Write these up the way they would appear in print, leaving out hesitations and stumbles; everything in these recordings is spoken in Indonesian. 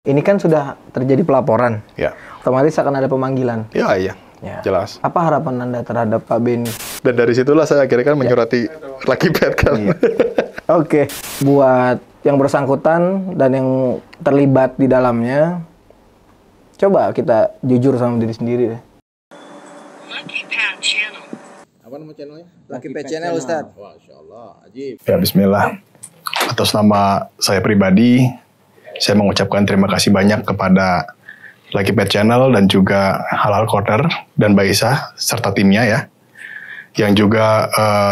Ini kan sudah terjadi pelaporan. Ya. Otomatis akan ada pemanggilan. Iya. Ya. Jelas. Apa harapan Anda terhadap Pak Beni? Dan dari situlah saya akhirnya kan menyurati Lucky Bet kan. Iya. Oke. Buat yang bersangkutan dan yang terlibat di dalamnya, coba kita jujur sama diri sendiri deh. Lucky Pet Channel. Apa nama channelnya? Lucky Pet Channel, Ustaz. Masya Allah, ajib. Ya, bismillah. Atas nama saya pribadi, saya mengucapkan terima kasih banyak kepada Lucky Pet Channel dan juga Halal Corner dan Mbak Isa serta timnya ya, yang juga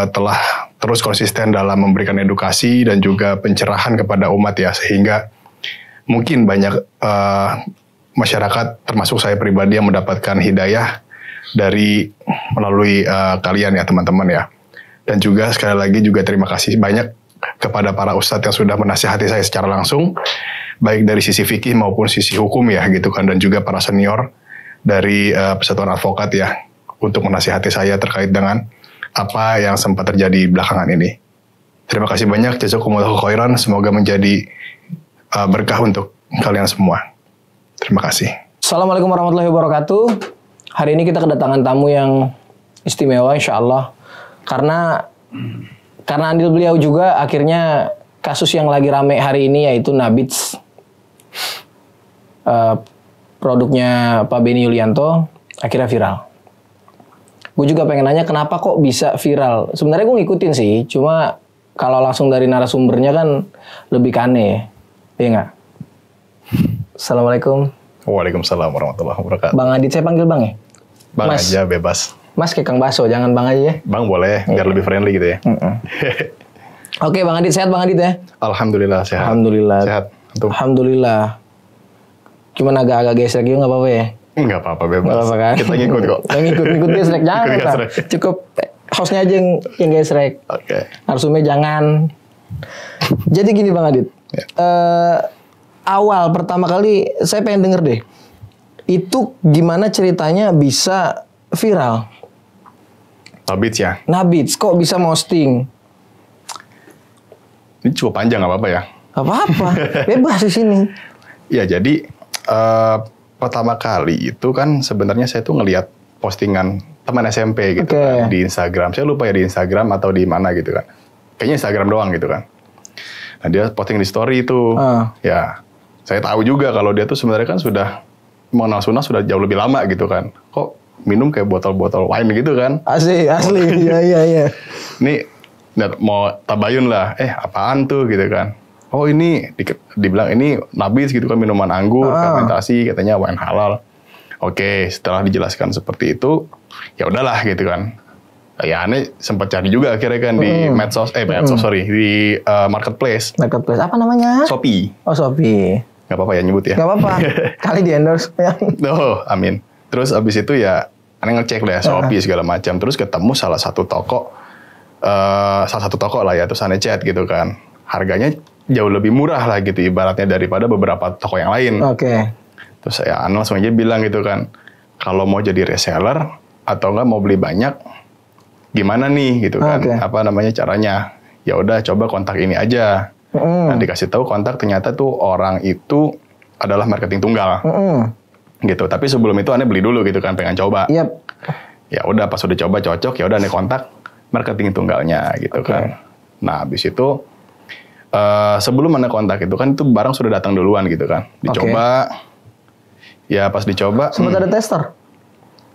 telah terus konsisten dalam memberikan edukasi dan juga pencerahan kepada umat ya, sehingga mungkin banyak masyarakat termasuk saya pribadi yang mendapatkan hidayah dari melalui kalian ya teman-teman ya. Dan juga sekali lagi juga terima kasih banyak kepada para ustadz yang sudah menasihati saya secara langsung, baik dari sisi fikih maupun sisi hukum ya gitu kan, dan juga para senior dari Persatuan Advokat ya, untuk menasihati saya terkait dengan apa yang sempat terjadi belakangan ini. Terima kasih banyak, jazakumullahu khairan, semoga menjadi berkah untuk kalian semua. Terima kasih. Assalamualaikum warahmatullahi wabarakatuh. Hari ini kita kedatangan tamu yang istimewa insya Allah. Karena andil beliau juga akhirnya kasus yang lagi rame hari ini yaitu Nabits. Produknya Pak Beni Yulianto akhirnya viral. Gue juga pengen nanya kenapa kok bisa viral. Sebenarnya gue ngikutin sih, cuma kalau langsung dari narasumbernya kan lebih kane, iya nggak? Assalamualaikum. Waalaikumsalam warahmatullahi wabarakatuh. Bang Adit, saya panggil Bang ya? Bang Mas. aja bebas. Mas kayak Kang Baso, jangan Bang aja ya. Bang boleh, biar lebih friendly gitu ya. Oke Bang Adit, sehat Bang Adit ya? Alhamdulillah sehat. Alhamdulillah. Sehat. Antum? Alhamdulillah. Cuman agak-agak gesrek juga nggak apa-apa ya? Nggak apa-apa, bebas. Nggak apa-apa kan? Kita ngikut kok. Ngikut gesrek, jangan Ikut Pak. gesrek. Cukup hostnya aja yang gesrek. Oke. Narsumnya jangan. Jadi gini Bang Adit. Ya. Awal pertama kali saya pengen denger deh. Itu gimana ceritanya bisa viral? Nabits ya. Nabits kok bisa posting? Ini cukup panjang, nggak apa-apa ya. Apa-apa, bebas di sini. Ya jadi pertama kali itu kan sebenarnya saya tuh ngelihat postingan teman SMP gitu Oke. kan, di Instagram. Saya lupa ya di Instagram atau di mana gitu kan. Kayaknya Instagram doang gitu kan. Nah dia posting di story itu. Ya saya tahu juga kalau dia tuh sebenarnya kan sudah mengenal sunnah sudah jauh lebih lama gitu kan. Kok minum kayak botol-botol wine gitu kan. Asli. Iya. Ini mau tabayun lah. Apaan tuh gitu kan. Oh ini dibilang ini nabis gitu kan, minuman anggur, fermentasi, katanya wine halal. Oke, setelah dijelaskan seperti itu, ya udahlah gitu kan. Ya aneh sempat cari juga akhirnya kan di medsos, di marketplace. Marketplace apa namanya? Shopee. Oh Shopee. Nggak apa-apa ya nyebut ya. Gak apa-apa. Kali di endorse. Oh, amin. Terus abis itu ya aneh ngecek deh Shopee segala macam. Terus ketemu salah satu toko lah ya. Terus aneh chat gitu kan. Harganya jauh lebih murah lah gitu ibaratnya daripada beberapa toko yang lain. Oke. Terus ya aneh langsung aja bilang gitu kan. Kalau mau jadi reseller atau enggak mau beli banyak, gimana nih gitu kan. Oke. Apa namanya caranya. Ya udah coba kontak ini aja. Nah, dikasih tahu kontak ternyata tuh orang itu adalah marketing tunggal. Gitu. Tapi sebelum itu aneh beli dulu gitu kan, pengen coba. Yap. Ya udah pas udah coba cocok, ya udah aneh kontak marketing tunggalnya gitu kan. Nah, habis itu sebelum aneh kontak itu kan itu barang sudah datang duluan gitu kan. Dicoba. Ya pas dicoba Sempat ada tester?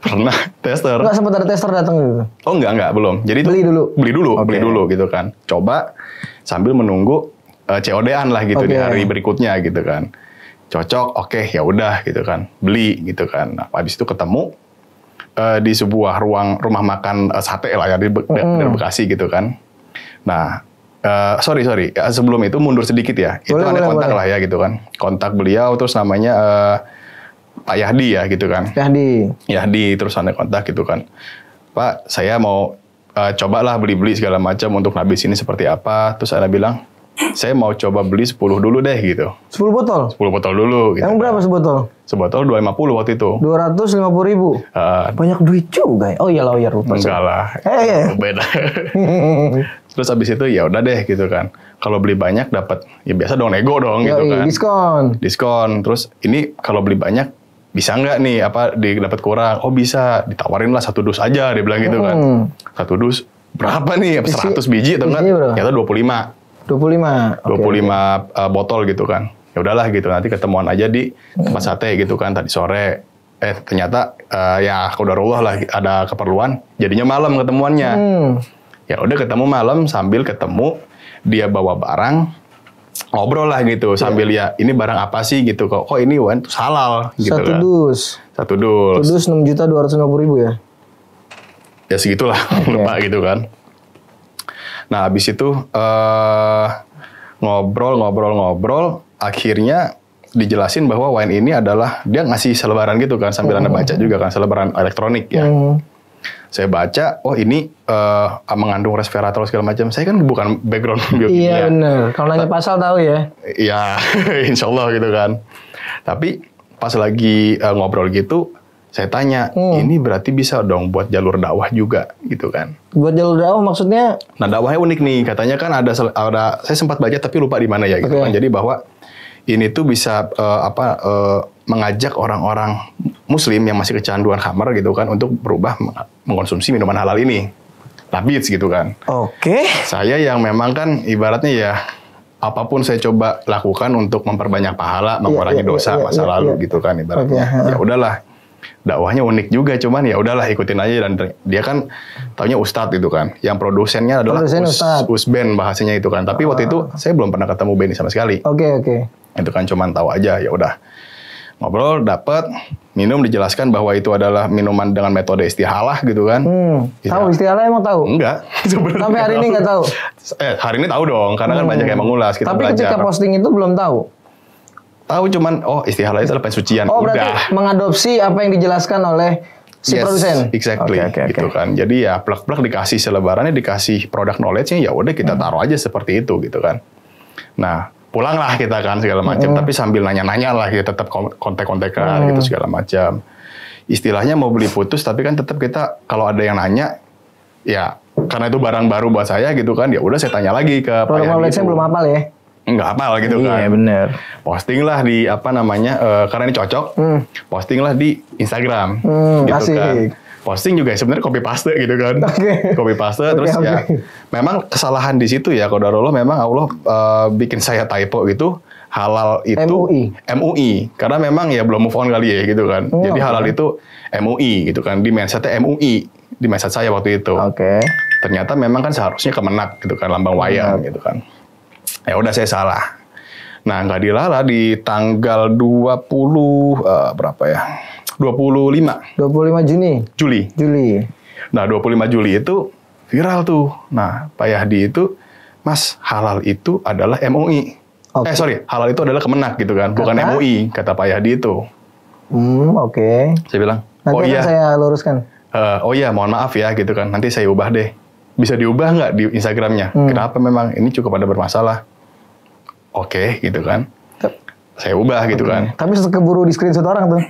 pernah tester. Enggak sempat ada tester datang gitu? Oh enggak belum. Jadi Beli dulu? Beli dulu gitu kan. Coba sambil menunggu COD-an lah gitu di hari berikutnya gitu kan. Cocok, oke, ya udah gitu kan. Beli gitu kan. Nah, habis itu ketemu di sebuah rumah makan sate lah ya di Bekasi gitu kan. Nah, sorry. Ya, sebelum itu mundur sedikit ya. Itu ada kontak lah ya gitu kan. Kontak beliau terus namanya Pak Yahdi ya gitu kan. Yahdi terus ada kontak gitu kan. Pak, saya mau cobalah beli-beli segala macam untuk nabis ini seperti apa. Terus saya bilang, saya mau coba beli 10 dulu deh gitu. 10 botol? 10 botol dulu gitu. Yang berapa sebotol? Sebotol 250 waktu itu. 250.000. Banyak duit juga ya. Oh iyalah, lupa. Enggak lah. Beda. Terus abis itu ya udah deh gitu kan. Kalau beli banyak dapat ya biasa dong, nego dong gitu kan. Diskon. Terus ini kalau beli banyak bisa nggak nih dapat kurang? Oh bisa, ditawarin lah 1 dus aja dia bilang gitu kan. 1 dus berapa nih? 100 biji atau enggak? Ternyata 25 botol gitu kan. Ya udahlah gitu, nanti ketemuan aja di tempat sate gitu kan tadi sore. Ternyata ya qadarullah lah ada keperluan, jadinya malam ketemuannya. Ya udah ketemu malam, sambil ketemu dia bawa barang, ngobrol lah gitu sambil ya ini barang apa sih gitu, kok ini Wan halal gitu kan. Satu dus 6.250.000 ya. Ya segitulah, lupa gitu kan. Nah, habis itu ngobrol, akhirnya dijelasin bahwa wine ini adalah, dia ngasih selebaran gitu kan, sambil Anda baca juga kan, selebaran elektronik ya. Saya baca, oh ini mengandung resveratrol segala macam. Saya kan bukan background biokimia. Iya benar. Kalau nanya pasal tahu ya. Iya, insya Allah gitu kan. Tapi pas lagi ngobrol gitu, saya tanya, ini berarti bisa dong buat jalur dakwah juga gitu kan. Buat jalur dakwah maksudnya? Nah dakwahnya unik nih, katanya kan ada saya sempat baca tapi lupa di mana ya gitu kan. Jadi bahwa ini tuh bisa mengajak orang-orang muslim yang masih kecanduan khamar gitu kan untuk berubah mengkonsumsi minuman halal ini. Labits gitu kan. Saya yang memang kan ibaratnya ya apapun saya coba lakukan untuk memperbanyak pahala, mengurangi dosa masa lalu gitu kan ibaratnya. Ya udahlah. Dakwahnya unik juga, cuman ya udahlah ikutin aja, dan dia kan taunya ustadz gitu kan. Yang produsennya adalah Usben bahasanya itu kan. Tapi waktu itu saya belum pernah ketemu Benny sama sekali. Itu kan cuman tahu aja, ya udah. Ngobrol, dapat minum, dijelaskan bahwa itu adalah minuman dengan metode istihalah gitu kan. Tahu istihalah, emang tahu? Enggak. Sampai hari ini nggak tahu? Hari ini tahu dong, karena kan banyak yang mengulas. Kita tapi belajar. Ketika posting itu belum tahu? Tahu cuman, istihalah itu adalah pensucian. Berarti mengadopsi apa yang dijelaskan oleh si produsen? Exactly. Gitu kan. Jadi ya plek-plek dikasih selebarannya, dikasih product knowledge-nya, ya udah kita taruh aja seperti itu gitu kan. Nah, pulanglah kita kan segala macam, tapi sambil nanya-nanya lah, kita tetap kontek-kontekan gitu segala macam. Istilahnya mau beli putus, tapi kan tetap kita kalau ada yang nanya, ya karena itu barang baru buat saya gitu kan, ya udah saya tanya lagi ke product knowledge-nya belum hafal ya? Nggak hafal gitu kan. Iya benar. Posting lah di karena ini cocok, posting lah di Instagram gitu asik. kan. Posting juga sebenarnya copy paste gitu kan. Copy paste terus ya. Memang kesalahan di situ ya, qadarullah memang Allah bikin saya typo gitu. Halal itu MUI. Karena memang ya belum move on kali ya gitu kan. Jadi halal itu MUI gitu kan. Di mindsetnya MUI. Di mindset saya waktu itu. Ternyata memang kan seharusnya Kemenak gitu kan, lambang wayang gitu kan. Ya udah saya salah. Nah, nggak dilala di tanggal 25 Juli. Nah, 25 Juli itu viral tuh. Nah, Pak Yahdi itu, Mas, halal itu adalah MUI. Halal itu adalah Kemenak gitu kan, bukan MUI, kata Pak Yahdi itu. Saya bilang, nanti iya. Saya luruskan. Oh iya, mohon maaf ya gitu kan, nanti saya ubah deh. Bisa diubah nggak di Instagramnya? Kenapa memang ini cukup ada bermasalah? Gitu kan. Saya ubah gitu kan. Tapi keburu di screenshot orang tuh.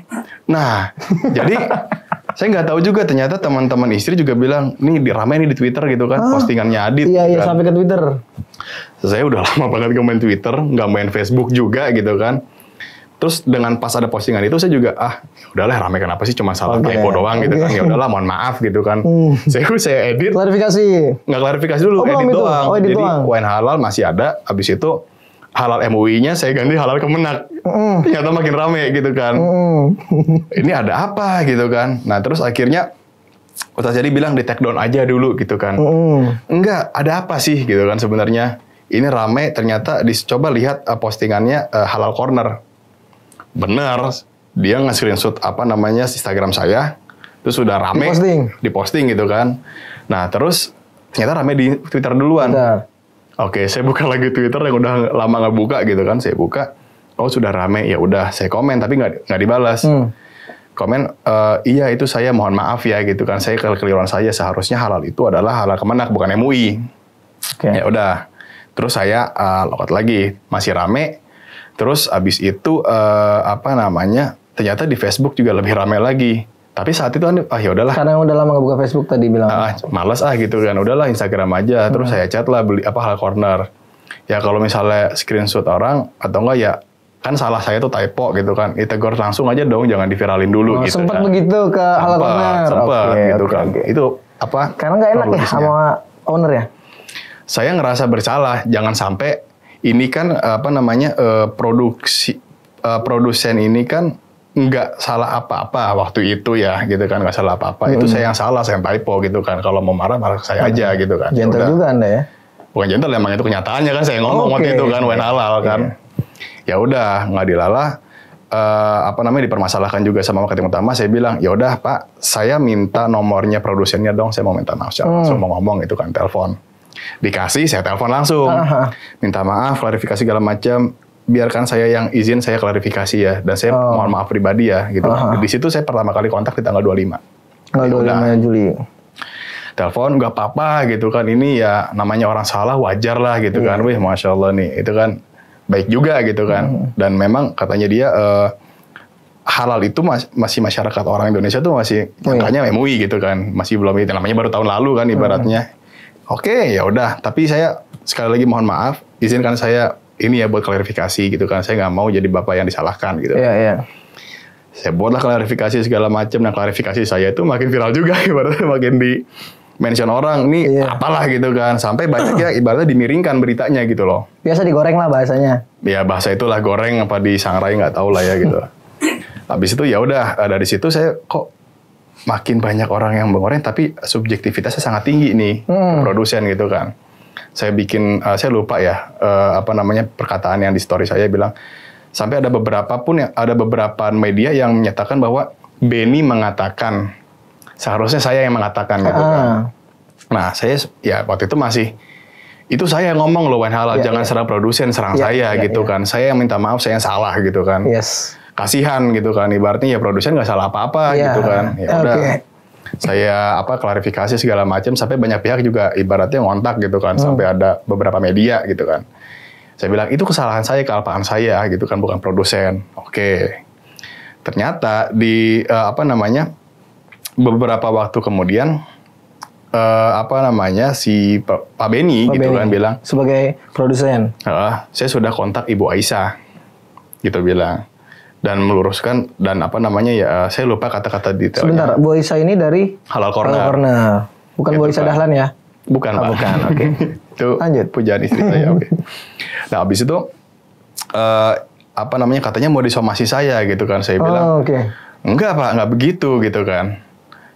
Nah, jadi saya nggak tahu juga, ternyata teman-teman istri juga bilang, nih ramai nih di Twitter gitu kan, postingannya Adit. Iya, kan. sampai ke Twitter. Saya udah lama banget nggak main Twitter, nggak main Facebook juga gitu kan. Terus dengan pas ada postingan itu saya juga udahlah ramai kenapa sih, cuma salah typo doang gitu kan. Ya udahlah mohon maaf gitu kan. Saya edit. Klarifikasi. Nggak klarifikasi dulu, edit doang. Jadi wine halal masih ada, habis itu halal MUI-nya saya ganti halal Kemenak. Ternyata makin rame gitu kan. Ini ada apa gitu kan. Nah terus akhirnya Ustaz Jadi bilang di take down aja dulu gitu kan. Enggak, ada apa sih gitu kan sebenarnya. Ini rame, ternyata coba lihat postingannya Halal Corner. Bener, dia nge-screenshot Instagram saya. Terus sudah rame. Diposting gitu kan. Nah terus ternyata rame di Twitter duluan. Saya buka lagi Twitter yang udah lama nggak buka gitu kan, saya buka, sudah rame, ya udah saya komen tapi nggak dibalas. Komen, iya itu saya mohon maaf ya gitu kan, saya kekeliruan saya, seharusnya halal itu adalah halal Kemenak bukan MUI. Ya udah, Terus saya logout lagi, masih rame. Terus abis itu ternyata di Facebook juga lebih rame lagi. Tapi saat itu ya udahlah. Karena udah lama nggak buka Facebook tadi bilang. Males gitu kan, udahlah Instagram aja. Terus saya chat lah beli Hal Corner. Ya kalau misalnya screenshot orang atau enggak ya kan salah saya tuh typo gitu kan. Ditegur langsung aja dong, jangan diviralin dulu gitu sempat kan. begitu ke Hal Corner. Sempat gitu kan. Itu Karena nggak enak ya sama owner ya. Saya ngerasa bersalah, jangan sampai ini kan produsen ini kan nggak salah apa-apa waktu itu ya gitu kan, nggak salah apa-apa. Itu saya yang salah, saya yang typo gitu kan. Kalau mau marah saya aja gitu kan. Gentle juga Anda ya. Bukan gentle, emang itu kenyataannya kan, saya ngomong waktu itu kan when halal kan. Ya udah nggak dilalah, dipermasalahkan juga sama marketing utama. Saya bilang ya udah Pak, saya minta nomornya produsennya dong, saya mau minta maaf secara langsung, mau ngomong itu kan, telepon. Dikasih, saya telepon langsung, minta maaf, klarifikasi segala macam. Biarkan saya yang izin, saya klarifikasi ya, dan saya mohon maaf pribadi ya gitu. Di situ saya pertama kali kontak di tanggal 25. Tanggal 25 Juli. Telepon nggak apa-apa gitu kan, ini ya namanya orang salah, wajar lah gitu kan. Wih, Masya Allah nih, itu kan baik juga gitu kan. Dan memang katanya dia halal itu masih masyarakat orang Indonesia tuh masih nyangkanya MUI gitu kan, masih belum itu, namanya baru tahun lalu kan ibaratnya. Oke, ya udah. Tapi saya sekali lagi mohon maaf, izinkan saya ini ya buat klarifikasi gitu kan. Saya nggak mau jadi bapak yang disalahkan gitu. Iya. Saya buatlah klarifikasi segala macam, dan klarifikasi saya itu makin viral juga, ibaratnya makin di mention orang nih apalah gitu kan, sampai banyak ya ibaratnya dimiringkan beritanya gitu loh. Biasa digoreng lah bahasanya. Ya bahasa itulah, goreng apa disangrai nggak tahu lah ya gitu. Habis itu ya udah, dari situ saya kok makin banyak orang yang menggoreng, tapi subjektivitasnya sangat tinggi nih ke produsen gitu kan. Saya lupa ya perkataan yang di story saya bilang, sampai ada beberapa media yang menyatakan bahwa Benny mengatakan, seharusnya saya yang mengatakan gitu kan. Nah saya ya waktu itu itu saya yang ngomong loh, halal, jangan serang produsen, serang saya gitu kan. Saya yang minta maaf, saya yang salah gitu kan. Kasihan gitu kan, ibaratnya ya produsen nggak salah apa-apa gitu kan. Ya udah. Saya klarifikasi segala macam, sampai banyak pihak juga ibaratnya ngontak gitu kan, sampai ada beberapa media gitu kan. Saya bilang itu kesalahan saya, kealpaan saya gitu kan, bukan produsen. Oke. Ternyata di beberapa waktu kemudian si Pak Benny gitu kan bilang sebagai produsen. Saya sudah kontak Ibu Aisyah gitu bilang. Dan meluruskan, dan saya lupa kata-kata detailnya. Sebentar, Bu Aisyah ini dari Halal Corner. Bukan Bu Aisyah Dahlan ya? Bukan, Pak. Bukan, oke. Itu lanjut. Pujaan istri saya, oke. Nah, habis itu katanya mau disomasi saya gitu kan. Saya bilang, enggak Pak, enggak begitu gitu kan.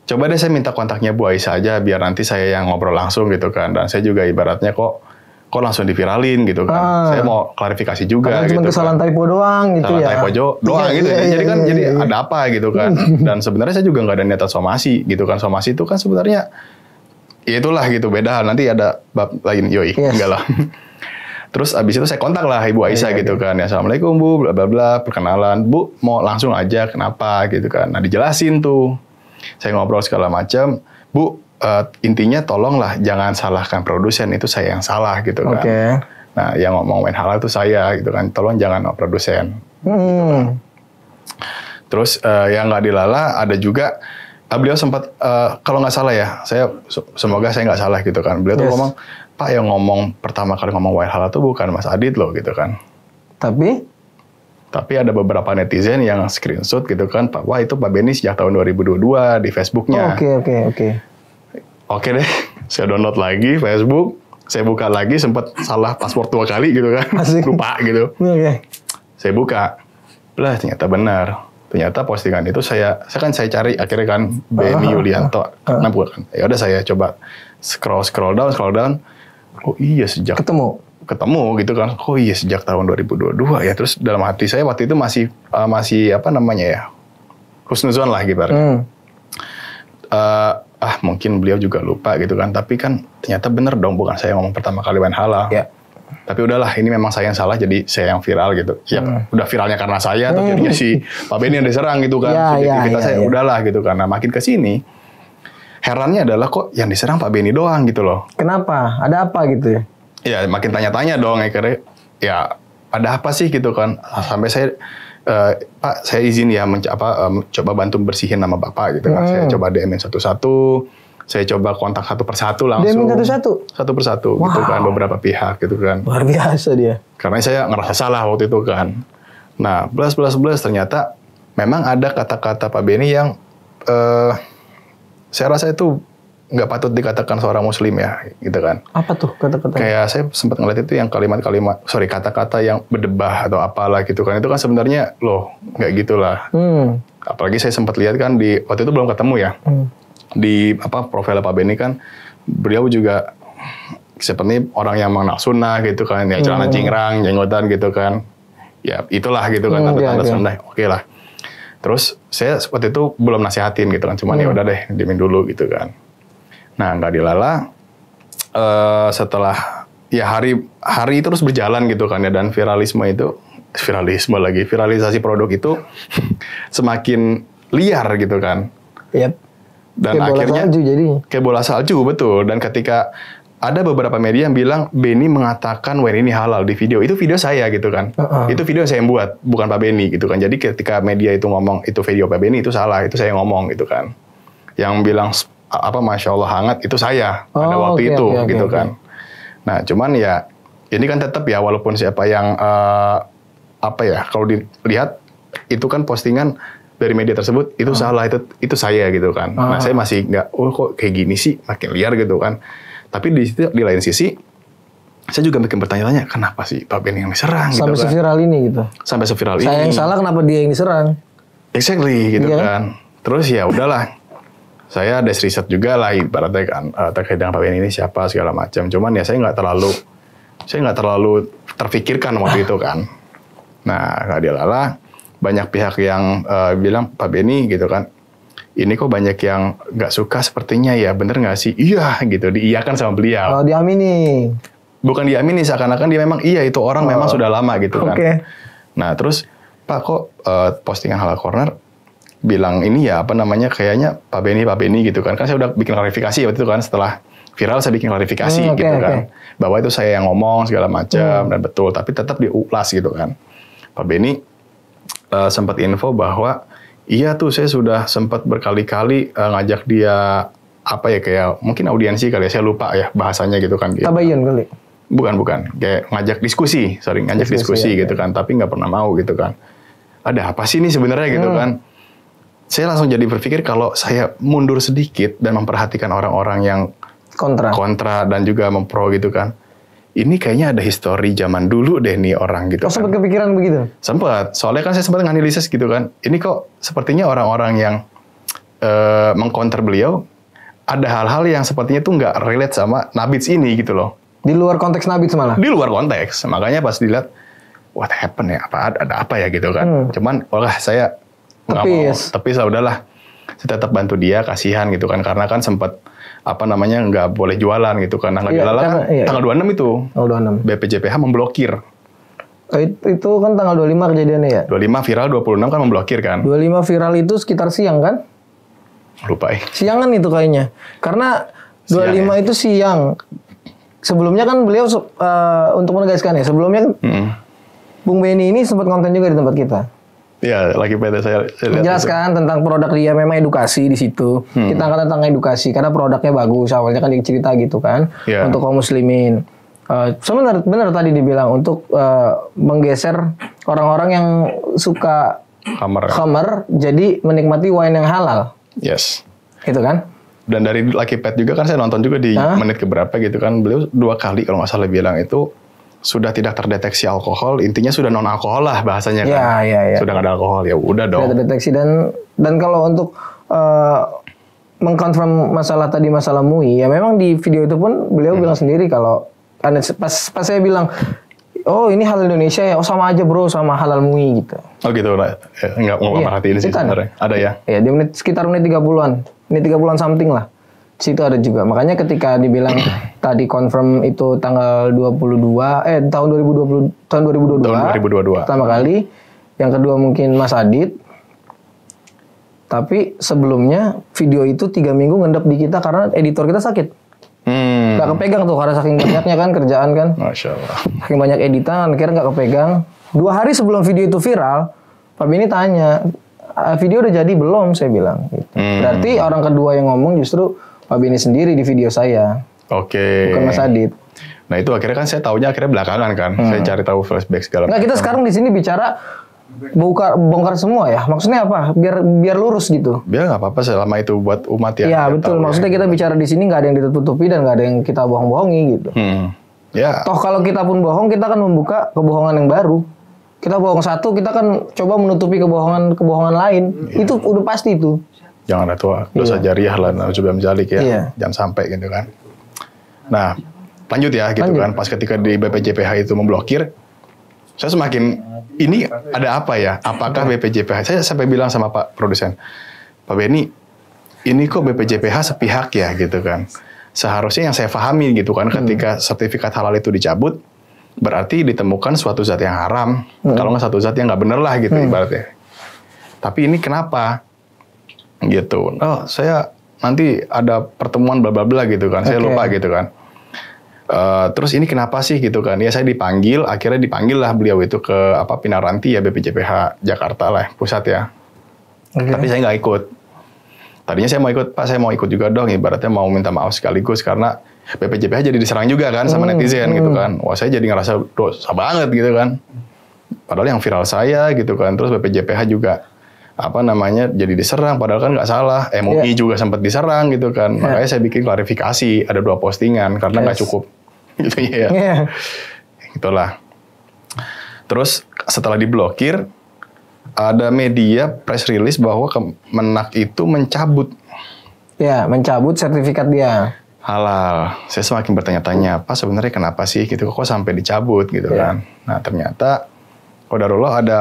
Coba deh saya minta kontaknya Bu Aisyah aja, biar nanti saya yang ngobrol langsung gitu kan. Dan saya juga ibaratnya kok langsung diviralin gitu kan. Saya mau klarifikasi juga gitu. Cuma kesalahan typo doang gitu ya. Typo doang gitu. Jadi kan ada apa gitu kan. Dan sebenarnya saya juga nggak ada niatan somasi gitu kan. Somasi itu kan sebenarnya ya itulah gitu, beda hal. Nanti ada bab lain, enggak lah. Terus abis itu saya kontak lah Ibu Aisyah gitu kan. Ya, Assalamualaikum Bu, bla bla bla, perkenalan. Bu, mau langsung aja, kenapa gitu kan. Nah, dijelasin tuh. Saya ngobrol segala macam. Bu, intinya tolonglah jangan salahkan produsen, itu saya yang salah gitu kan. Nah, yang ngomong halal itu saya gitu kan. Tolong jangan produsen. Terus yang nggak dilala ada juga beliau sempat kalau nggak salah ya, semoga saya nggak salah gitu kan. Beliau tuh ngomong, Pak, yang ngomong pertama kali ngomong halal itu bukan Mas Adit loh gitu kan. Tapi ada beberapa netizen yang screenshot gitu kan, Pak, wah itu Pak Benny sejak tahun 2022 di Facebooknya. Oke deh, saya download lagi Facebook, saya buka lagi, sempat salah password 2 kali gitu kan, lupa gitu. Saya buka, lah ternyata benar. Ternyata postingan itu saya cari akhirnya kan Benny Yulianto, karena bukan. Ya udah saya coba scroll down. Oh iya sejak ketemu gitu kan. Oh iya sejak tahun 2022 ya. Terus dalam hati saya waktu itu masih husnuzon lah gitu. Mungkin beliau juga lupa gitu kan. Tapi kan ternyata bener dong, bukan saya ngomong pertama kali halal. Tapi udahlah, ini memang saya yang salah, jadi saya yang viral gitu. Ya udah viralnya karena saya, atau jadinya si Pak Benny yang diserang gitu kan. Subjektivitas saya udahlah gitu kan. Nah, makin ke sini, herannya adalah kok yang diserang Pak Benny doang gitu loh. Kenapa? Ada apa gitu ya? ya makin tanya-tanya dong akhirnya, ya ada apa sih gitu kan, sampai saya Pak saya izin ya coba bantu bersihin nama Bapak gitu kan. Saya coba DM-in satu-satu, saya coba kontak satu persatu langsung. DM-in satu-satu? Satu persatu gitu kan, beberapa pihak gitu kan. Luar biasa dia. Karena saya ngerasa salah waktu itu kan. Nah, plus ternyata memang ada kata-kata Pak Benny yang saya rasa itu nggak patut dikatakan seorang muslim ya, gitu kan. Apa tuh kata-kata? Kayak saya sempat ngeliat itu yang kata-kata yang berdebah atau apalah gitu kan. Itu kan sebenarnya loh, nggak gitulah. Apalagi saya sempat lihat kan waktu itu belum ketemu ya. Di profil Pak Benny kan, beliau juga seperti orang yang mengenal sunnah gitu kan, ya celana cingkrang, jenggotan gitu kan. Ya itulah gitu kan, tanda-tanda sunnah. Oke lah. Terus saya waktu itu belum nasihatin gitu kan, cuman ya udah deh, diemin dulu gitu kan. Nah, nggak dilala, setelah ya hari terus berjalan gitu kan ya, dan viralisasi produk itu semakin liar gitu kan. Yep. Dan kayak akhirnya bola salju jadi. Kayak bola salju, betul. Dan ketika ada beberapa media yang bilang Benny mengatakan wine ini halal di video, itu video saya gitu kan. Itu video saya yang buat, bukan Pak Benny gitu kan. Jadi ketika media itu ngomong itu video Pak Benny, itu salah, itu saya ngomong gitu kan. Yang bilang Masya Allah hangat, itu saya pada waktu itu gitu kan. Nah cuman ya ini kan tetap ya, walaupun siapa yang kalau dilihat itu kan postingan dari media tersebut itu salah, itu saya gitu kan. Nah saya masih nggak, kok kayak gini sih, makin liar gitu kan. Tapi di lain sisi saya juga makin bertanya-tanya, kenapa sih Pak Benny yang diserang sampai gitu kan. seviral ini gitu. Sampai seviral ini. Saya yang salah, kenapa dia yang diserang? Exactly gitu Iya kan. Terus ya udahlah. Saya ada riset juga lah ibaratnya kan, terkait dengan Pak Benny ini siapa segala macam. Cuman ya saya nggak terlalu terfikirkan waktu itu kan. Nah nggak dilala, banyak pihak yang bilang Pak Benny gitu kan, ini kok banyak yang nggak suka sepertinya ya, bener nggak sih? Iya gitu, diiyakan sama beliau. Oh, diamini. Bukan diamini, seakan-akan dia memang iya itu orang memang sudah lama gitu kan. Nah terus Pak kok postingan Halal Corner bilang ini ya kayaknya Pak Benny gitu kan. Kan saya udah bikin klarifikasi waktu itu kan, setelah viral saya bikin klarifikasi gitu kan. Bahwa itu saya yang ngomong segala macam dan betul, tapi tetap diulas gitu kan. Pak Benny sempat info bahwa iya tuh saya sudah sempat berkali-kali ngajak dia kayak mungkin audiensi kali ya, saya lupa ya bahasanya gitu kan. Tabayun kali. Bukan, kayak ngajak diskusi, diskusi gitu kan, tapi nggak pernah mau gitu kan. Ada apa sih ini sebenarnya gitu kan? Saya langsung jadi berpikir kalau saya mundur sedikit dan memperhatikan orang-orang yang kontra dan juga mempro gitu kan. Ini kayaknya ada histori zaman dulu deh nih orang gitu. Sempat kepikiran begitu? Sempat. Soalnya kan saya sempat nganalisis gitu kan. Ini kok sepertinya orang-orang yang mengkonter beliau, ada hal-hal yang sepertinya tuh nggak relate sama Nabits ini gitu loh. Di luar konteks Nabits malah? Di luar konteks. Makanya pas dilihat, what happened ya? Ada apa ya gitu kan. Cuman, saya tapi udahlah, saya tetap bantu dia, kasihan gitu kan, karena kan sempat nggak boleh jualan gitu kan. Nah, tanggal 26 itu BPJPH memblokir. Itu kan tanggal 25 kejadiannya ya? 25 viral, 26 kan memblokir kan. 25 viral itu sekitar siang kan? Lupa ya. Siangan itu kayaknya, karena 25 siang, itu siang. Sebelumnya kan beliau untuk menegaskan ya, sebelumnya Bung Benny ini sempat konten juga di tempat kita. Iya, lagi PT saya menjelaskan tentang produk dia, memang edukasi di situ. Kita angkat tentang edukasi karena produknya bagus. Awalnya kan dia cerita gitu kan, untuk kaum muslimin. Benar tadi dibilang untuk menggeser orang-orang yang suka khamar jadi menikmati wine yang halal. Yes. Gitu kan? Dan dari Lucky Pet juga kan saya nonton juga di menit keberapa gitu kan, beliau 2 kali kalau nggak salah bilang itu sudah tidak terdeteksi alkohol, intinya sudah non alkohol lah bahasanya kan. Ya. Sudah nggak ada alkohol, ya udah dong. Sudah terdeteksi dan kalau untuk mengkonfirm masalah MUI, ya memang di video itu pun beliau bilang sendiri kalau pas saya bilang, oh ini halal Indonesia ya, oh sama aja bro sama halal MUI gitu. Oh gitu lah, nggak merhatiin sih sebenarnya. Ada ya? Iya, di sekitar menit 30-an, menit 30-an something lah. Situ ada juga. Makanya ketika dibilang tadi confirm itu tanggal 22 tahun 2022 pertama kali, yang kedua mungkin Mas Adit. Tapi sebelumnya video itu 3 minggu ngendap di kita karena editor kita sakit. Nggak kepegang tuh karena saking banyaknya kan kerjaan kan. Masya Allah. Saking banyak editan, akhirnya nggak kepegang. 2 hari sebelum video itu viral, Pak Beni tanya, video udah jadi belum? Saya bilang. Gitu. Berarti orang kedua yang ngomong justru Pak Beni sendiri di video saya. Oke. Bukan Mas Adit. Nah itu akhirnya kan saya taunya akhirnya belakangan kan. Saya cari tahu flashback segala Nggak, kita sekarang di sini bicara bongkar semua ya. Maksudnya apa? Biar lurus gitu. Biar nggak apa-apa selama itu buat umat ya. Iya Nggak betul. tahu Maksudnya kita bicara di sini nggak ada yang ditutupi dan nggak ada yang kita bohong-bohongi gitu. Ya. Toh kalau kita pun bohong, kita kan membuka kebohongan yang baru. Kita bohong satu, kita kan coba menutupi kebohongan lain. Itu udah pasti itu. Jangan ada dosa jariah lah, coba menjalik ya. Iya. Jangan sampai gitu kan. Nah, lanjut ya gitu kan. Pas ketika di BPJPH itu memblokir, saya semakin ini ada apa ya? Apakah BPJPH? Saya sampai bilang sama Pak produsen, Pak Beni, ini kok BPJPH sepihak ya gitu kan. Seharusnya yang saya pahami gitu kan, ketika sertifikat halal itu dicabut, berarti ditemukan suatu zat yang haram. Kalau nggak satu zat yang nggak bener lah gitu ibaratnya. Tapi ini kenapa? Gitu. Oh, saya nanti ada pertemuan bla bla bla gitu kan. Saya lupa gitu kan. Terus ini kenapa sih gitu kan? Ya saya dipanggil, akhirnya dipanggil lah beliau itu ke Pinaranti ya BPJPH Jakarta lah pusat ya. Tapi saya nggak ikut. Tadinya saya mau ikut, Pak saya mau ikut juga dong. Ibaratnya mau minta maaf sekaligus karena BPJPH jadi diserang juga kan sama netizen gitu kan. Wah saya jadi ngerasa dosa banget gitu kan. Padahal yang viral saya gitu kan. Terus BPJPH juga jadi diserang padahal kan nggak salah. MUI juga sempat diserang gitu kan. Makanya saya bikin klarifikasi ada 2 postingan karena nggak cukup gitu ya. Itulah. Terus setelah diblokir ada media press release bahwa Kemenak itu mencabut. Ya, mencabut sertifikat dia. Halal. Saya semakin bertanya-tanya, Pak sebenarnya kenapa sih gitu kok sampai dicabut gitu kan. Nah ternyata qadarullah ada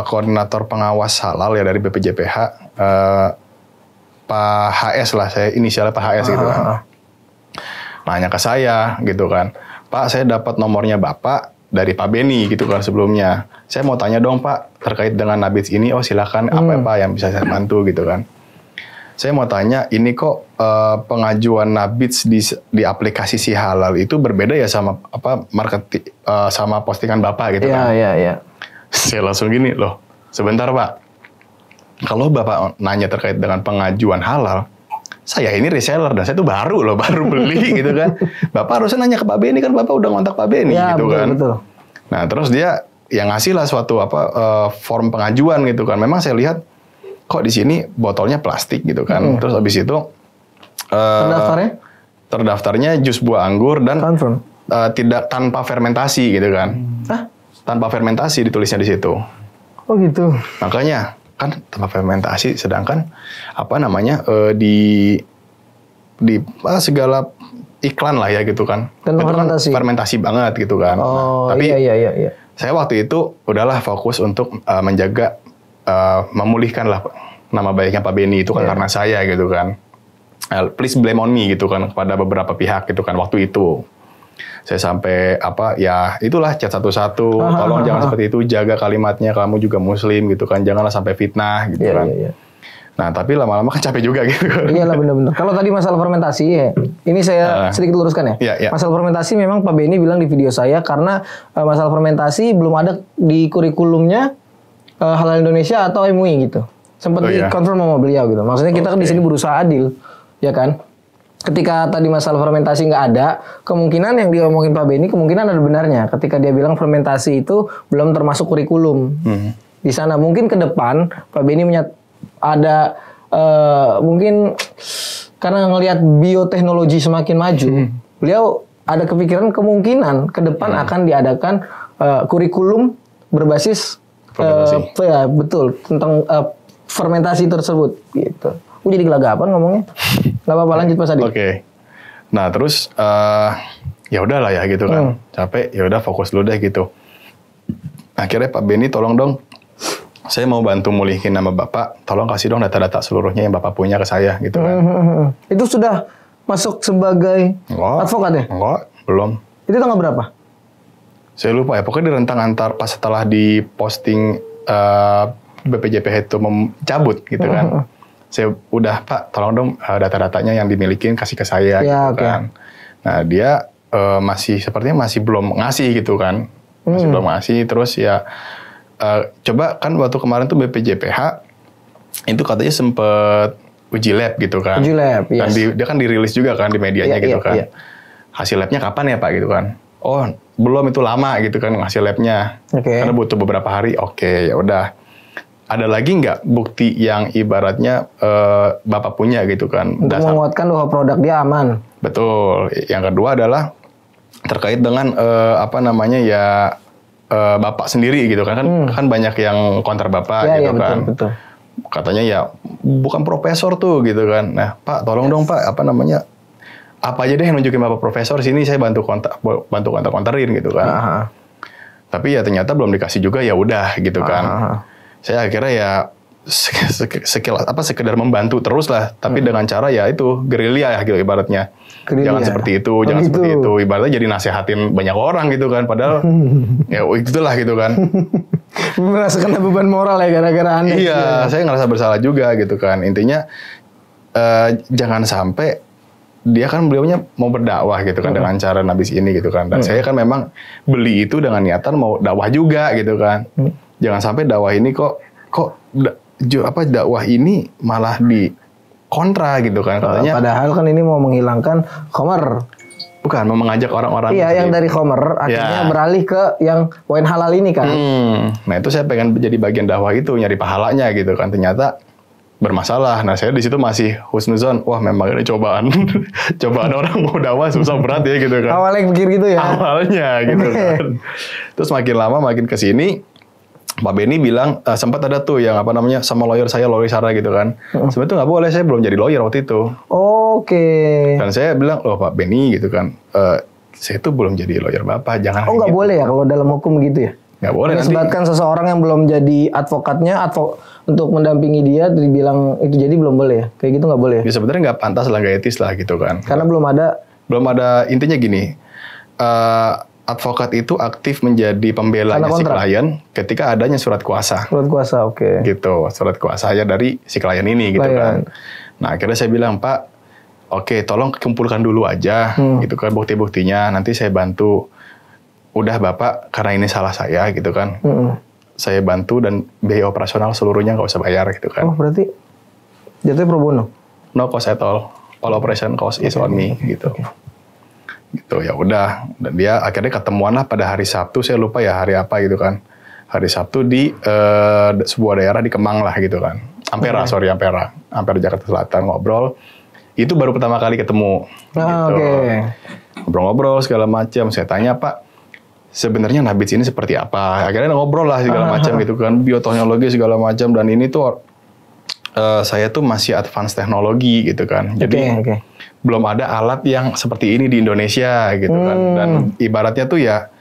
koordinator pengawas halal ya dari BPJPH, Pak HS lah, saya inisialnya Pak HS gitu kan. Nanya ke saya gitu kan, Pak saya dapat nomornya Bapak dari Pak Beni gitu kan sebelumnya. Saya mau tanya dong Pak terkait dengan Nabits ini, oh silakan apa yang bisa saya bantu gitu kan. Saya mau tanya, ini kok pengajuan Nabits di aplikasi Si Halal itu berbeda ya sama marketing sama postingan Bapak gitu kan? Iya. Saya langsung gini loh, sebentar Pak. Kalau Bapak nanya terkait dengan pengajuan halal, saya ini reseller dan saya tuh baru beli gitu kan. Bapak harusnya nanya ke Pak Beni kan, Bapak udah ngontak Pak Beni gitu kan. Betul. Nah terus dia yang ngasih lah suatu form pengajuan gitu kan. Memang saya lihat kok di sini botolnya plastik gitu kan. Terus habis itu terdaftarnya jus buah anggur dan tidak tanpa fermentasi gitu kan. Tanpa fermentasi ditulisnya di situ. Oh gitu. Makanya kan tanpa fermentasi, sedangkan di segala iklan lah ya gitu kan. Dan itu fermentasi. Kan fermentasi banget gitu kan. Oh, tapi iya. Saya waktu itu udahlah fokus untuk menjaga memulihkan lah nama baiknya Pak Beni itu kan karena saya gitu kan. Please blame on me gitu kan kepada beberapa pihak gitu kan waktu itu. Saya sampai ya itulah chat satu-satu, tolong jangan seperti itu, jaga kalimatnya, kamu juga muslim gitu kan, janganlah sampai fitnah gitu kan. Iya. Nah tapi lama-lama kan capek juga gitu. Iyalah benar-benar. Kalau tadi masalah fermentasi ya, ini saya sedikit luruskan ya. Iya. Masalah fermentasi memang Pak Beni bilang di video saya karena masalah fermentasi belum ada di kurikulumnya Halal Indonesia atau MUI gitu. Sempat dikonfirm sama beliau gitu. Maksudnya kita kan di sini berusaha adil, ya kan? Ketika tadi masalah fermentasi nggak ada, kemungkinan yang diomongin Pak Beni kemungkinan ada benarnya. Ketika dia bilang fermentasi itu belum termasuk kurikulum di sana. Mungkin ke depan Pak Beni ada mungkin karena ngelihat bioteknologi semakin maju, beliau ada kepikiran kemungkinan ke depan akan diadakan kurikulum berbasis ya betul tentang fermentasi tersebut gitu. Gue jadi gelagapan ngomongnya. Gak apa-apa, lanjut Mas Adi. Oke. Nah terus ya udahlah ya gitu kan. Capek, ya udah fokus dulu deh gitu. Akhirnya Pak Beni tolong dong. Saya mau bantu mulihin nama Bapak. Tolong kasih dong data-data seluruhnya yang Bapak punya ke saya gitu kan. Itu sudah masuk sebagai advokat ya? Enggak, belum. Itu tanggal berapa? Saya lupa ya. Pokoknya di rentang antar pas setelah di posting BPJPH itu mencabut gitu kan. Saya udah Pak, tolong dong data-datanya yang dimilikin kasih ke saya Ya, gitu kan. Nah dia sepertinya masih belum ngasih gitu kan, masih belum ngasih. Terus ya coba kan waktu kemarin tuh BPJPH itu katanya sempet uji lab gitu kan. Uji lab, Dan yes. dia kan dirilis juga kan di medianya gitu kan. Iya. Hasil labnya kapan ya Pak gitu kan? Oh belum, itu lama gitu kan hasil labnya. Oke. Karena butuh beberapa hari. Oke ya udah. Ada lagi nggak bukti yang ibaratnya Bapak punya gitu kan? Untuk menguatkan bahwa produk dia aman. Betul. Yang kedua adalah terkait dengan Bapak sendiri gitu kan. Kan banyak yang kontra Bapak Ya, gitu kan. betul. Katanya ya bukan profesor tuh gitu kan. Nah Pak tolong dong Pak apa aja deh yang nunjukin Bapak profesor sini, saya bantu kontak-kontarin gitu kan. Aha. Tapi ya ternyata belum dikasih juga, ya udah gitu kan. Aha. Saya akhirnya ya sekedar membantu terus lah, tapi dengan cara ya itu gerilya ya gitu ibaratnya. Gerilya. Jangan seperti itu, Oh, jangan gitu. seperti itu. Ibaratnya jadi nasehatin banyak orang gitu kan, padahal ya itulah gitu kan. Merasa kena beban moral ya gara-gara Anda. Iya, saya ngerasa bersalah juga gitu kan. Intinya jangan sampai dia kan beliaunya mau berdakwah gitu kan dengan cara nabis ini gitu kan. Dan saya kan memang beli itu dengan niatan mau dakwah juga gitu kan. Jangan sampai dakwah ini kok dakwah ini malah di kontra gitu kan katanya. Padahal kan ini mau menghilangkan khamar. Bukan, mau mengajak orang-orang. Iya, yang dari khamar akhirnya beralih ke yang wine halal ini kan. Nah itu saya pengen jadi bagian dakwah itu, nyari pahalanya gitu kan. Ternyata bermasalah. Nah saya di situ masih husnuzon. Wah memang ini cobaan. Cobaan orang mau dakwah susah berat ya gitu kan. Awalnya pikir gitu ya. Awalnya gitu kan. Terus makin lama makin kesini, Pak Benny bilang sempat ada tuh yang sama lawyer Sarah gitu kan. Sebenarnya itu nggak boleh, saya belum jadi lawyer waktu itu. Oke. Dan saya bilang, loh Pak Benny gitu kan, saya tuh belum jadi lawyer Bapak, jangan. Oh nggak gitu. boleh ya kalau dalam hukum gitu ya? Nggak boleh nanti. Menyebabkan seseorang yang belum jadi advokatnya untuk mendampingi dia dibilang itu jadi belum boleh ya? Kayak gitu nggak boleh ya? Ya sebenarnya nggak pantas lah, nggak etis lah gitu kan. Karena belum ada Intinya gini, advokat itu aktif menjadi pembelanya si klien ketika adanya surat kuasa. Surat kuasa, oke. Gitu, surat kuasa ya dari si klien ini gitu kan. Nah akhirnya saya bilang, Pak, oke, tolong kumpulkan dulu aja gitu kan bukti-buktinya, nanti saya bantu. Udah Bapak, karena ini salah saya gitu kan. Saya bantu dan biaya operasional seluruhnya nggak usah bayar gitu kan. Oh berarti jatuhnya pro bono? No cost at all operation cost is on me gitu. Gitu ya udah, dan dia akhirnya ketemuan lah pada hari Sabtu, saya lupa ya hari apa gitu kan. Hari Sabtu di sebuah daerah di Kemang lah gitu kan. Ampera Jakarta Selatan, ngobrol. Itu baru pertama kali ketemu. Gitu. Ngobrol-ngobrol segala macam. Saya tanya, Pak, sebenarnya nabis ini seperti apa? Akhirnya ngobrol lah segala macam gitu kan, bioteknologi segala macam, dan ini tuh saya tuh masih advance teknologi gitu kan. Jadi belum ada alat yang seperti ini di Indonesia gitu kan. Dan ibaratnya tuh ya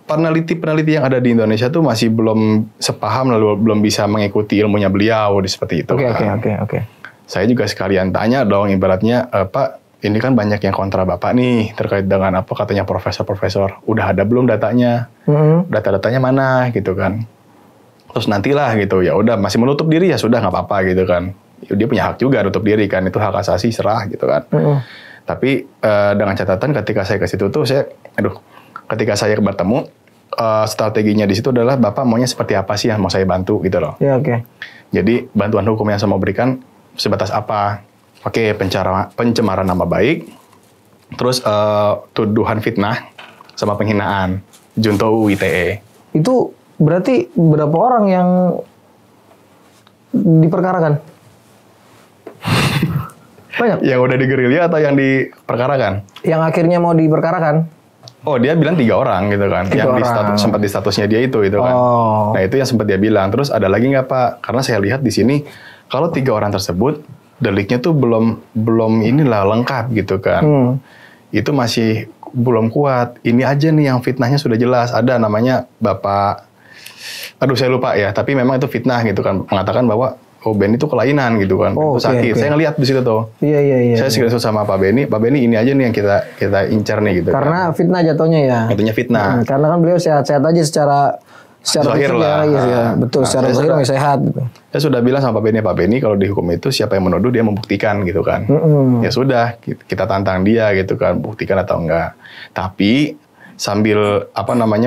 peneliti yang ada di Indonesia tuh masih belum sepaham, lalu belum bisa mengikuti ilmunya beliau seperti itu. Oke. Saya juga sekalian tanya dong, ibaratnya Pak, ini kan banyak yang kontra Bapak nih terkait dengan apa katanya profesor. Udah ada belum datanya? Data-datanya mana gitu kan? Terus nantilah gitu. Ya udah masih menutup diri ya sudah nggak apa-apa gitu kan. Dia punya hak juga nutup diri kan, itu hak asasi, serah gitu kan. Tapi dengan catatan ketika saya ke situ tuh ketika saya bertemu, strateginya di situ adalah Bapak maunya seperti apa sih yang mau saya bantu gitu loh. Ya, oke. Jadi bantuan hukum yang saya mau berikan sebatas apa? Oke, pencemaran nama baik, terus tuduhan fitnah sama penghinaan, junto UU ITE. Itu berarti berapa orang yang diperkarakan? Banyak. Yang udah digerilya atau yang diperkarakan? Yang akhirnya mau diperkarakan? Oh, dia bilang 3 orang gitu kan. Yang sempat di statusnya dia itu kan. Nah, itu yang sempat dia bilang. Terus ada lagi nggak Pak? Karena saya lihat di sini kalau 3 orang tersebut deliknya tuh belum inilah lengkap gitu kan. Itu masih belum kuat. Ini aja nih yang fitnahnya sudah jelas. Ada namanya Bapak, aduh saya lupa ya. Tapi memang itu fitnah gitu kan. Mengatakan bahwa Benny itu kelainan gitu kan. Itu sakit. Saya ngelihat di situ tuh. Iya. Saya screenshot sama Pak Benny. Pak Benny ini aja nih yang kita incar nih gitu. Karena kan. fitnah jatuhnya ya. Jatuhnya fitnah. Karena kan beliau sehat-sehat aja secara Secara zahir fisik lah. ya, betul. Nah, Secara saya zahir sudah- masih sehat gitu. Saya sudah bilang sama Pak Beni kalau di hukum itu siapa yang menuduh dia membuktikan gitu kan. Ya sudah, kita tantang dia gitu kan, buktikan atau enggak. Tapi sambil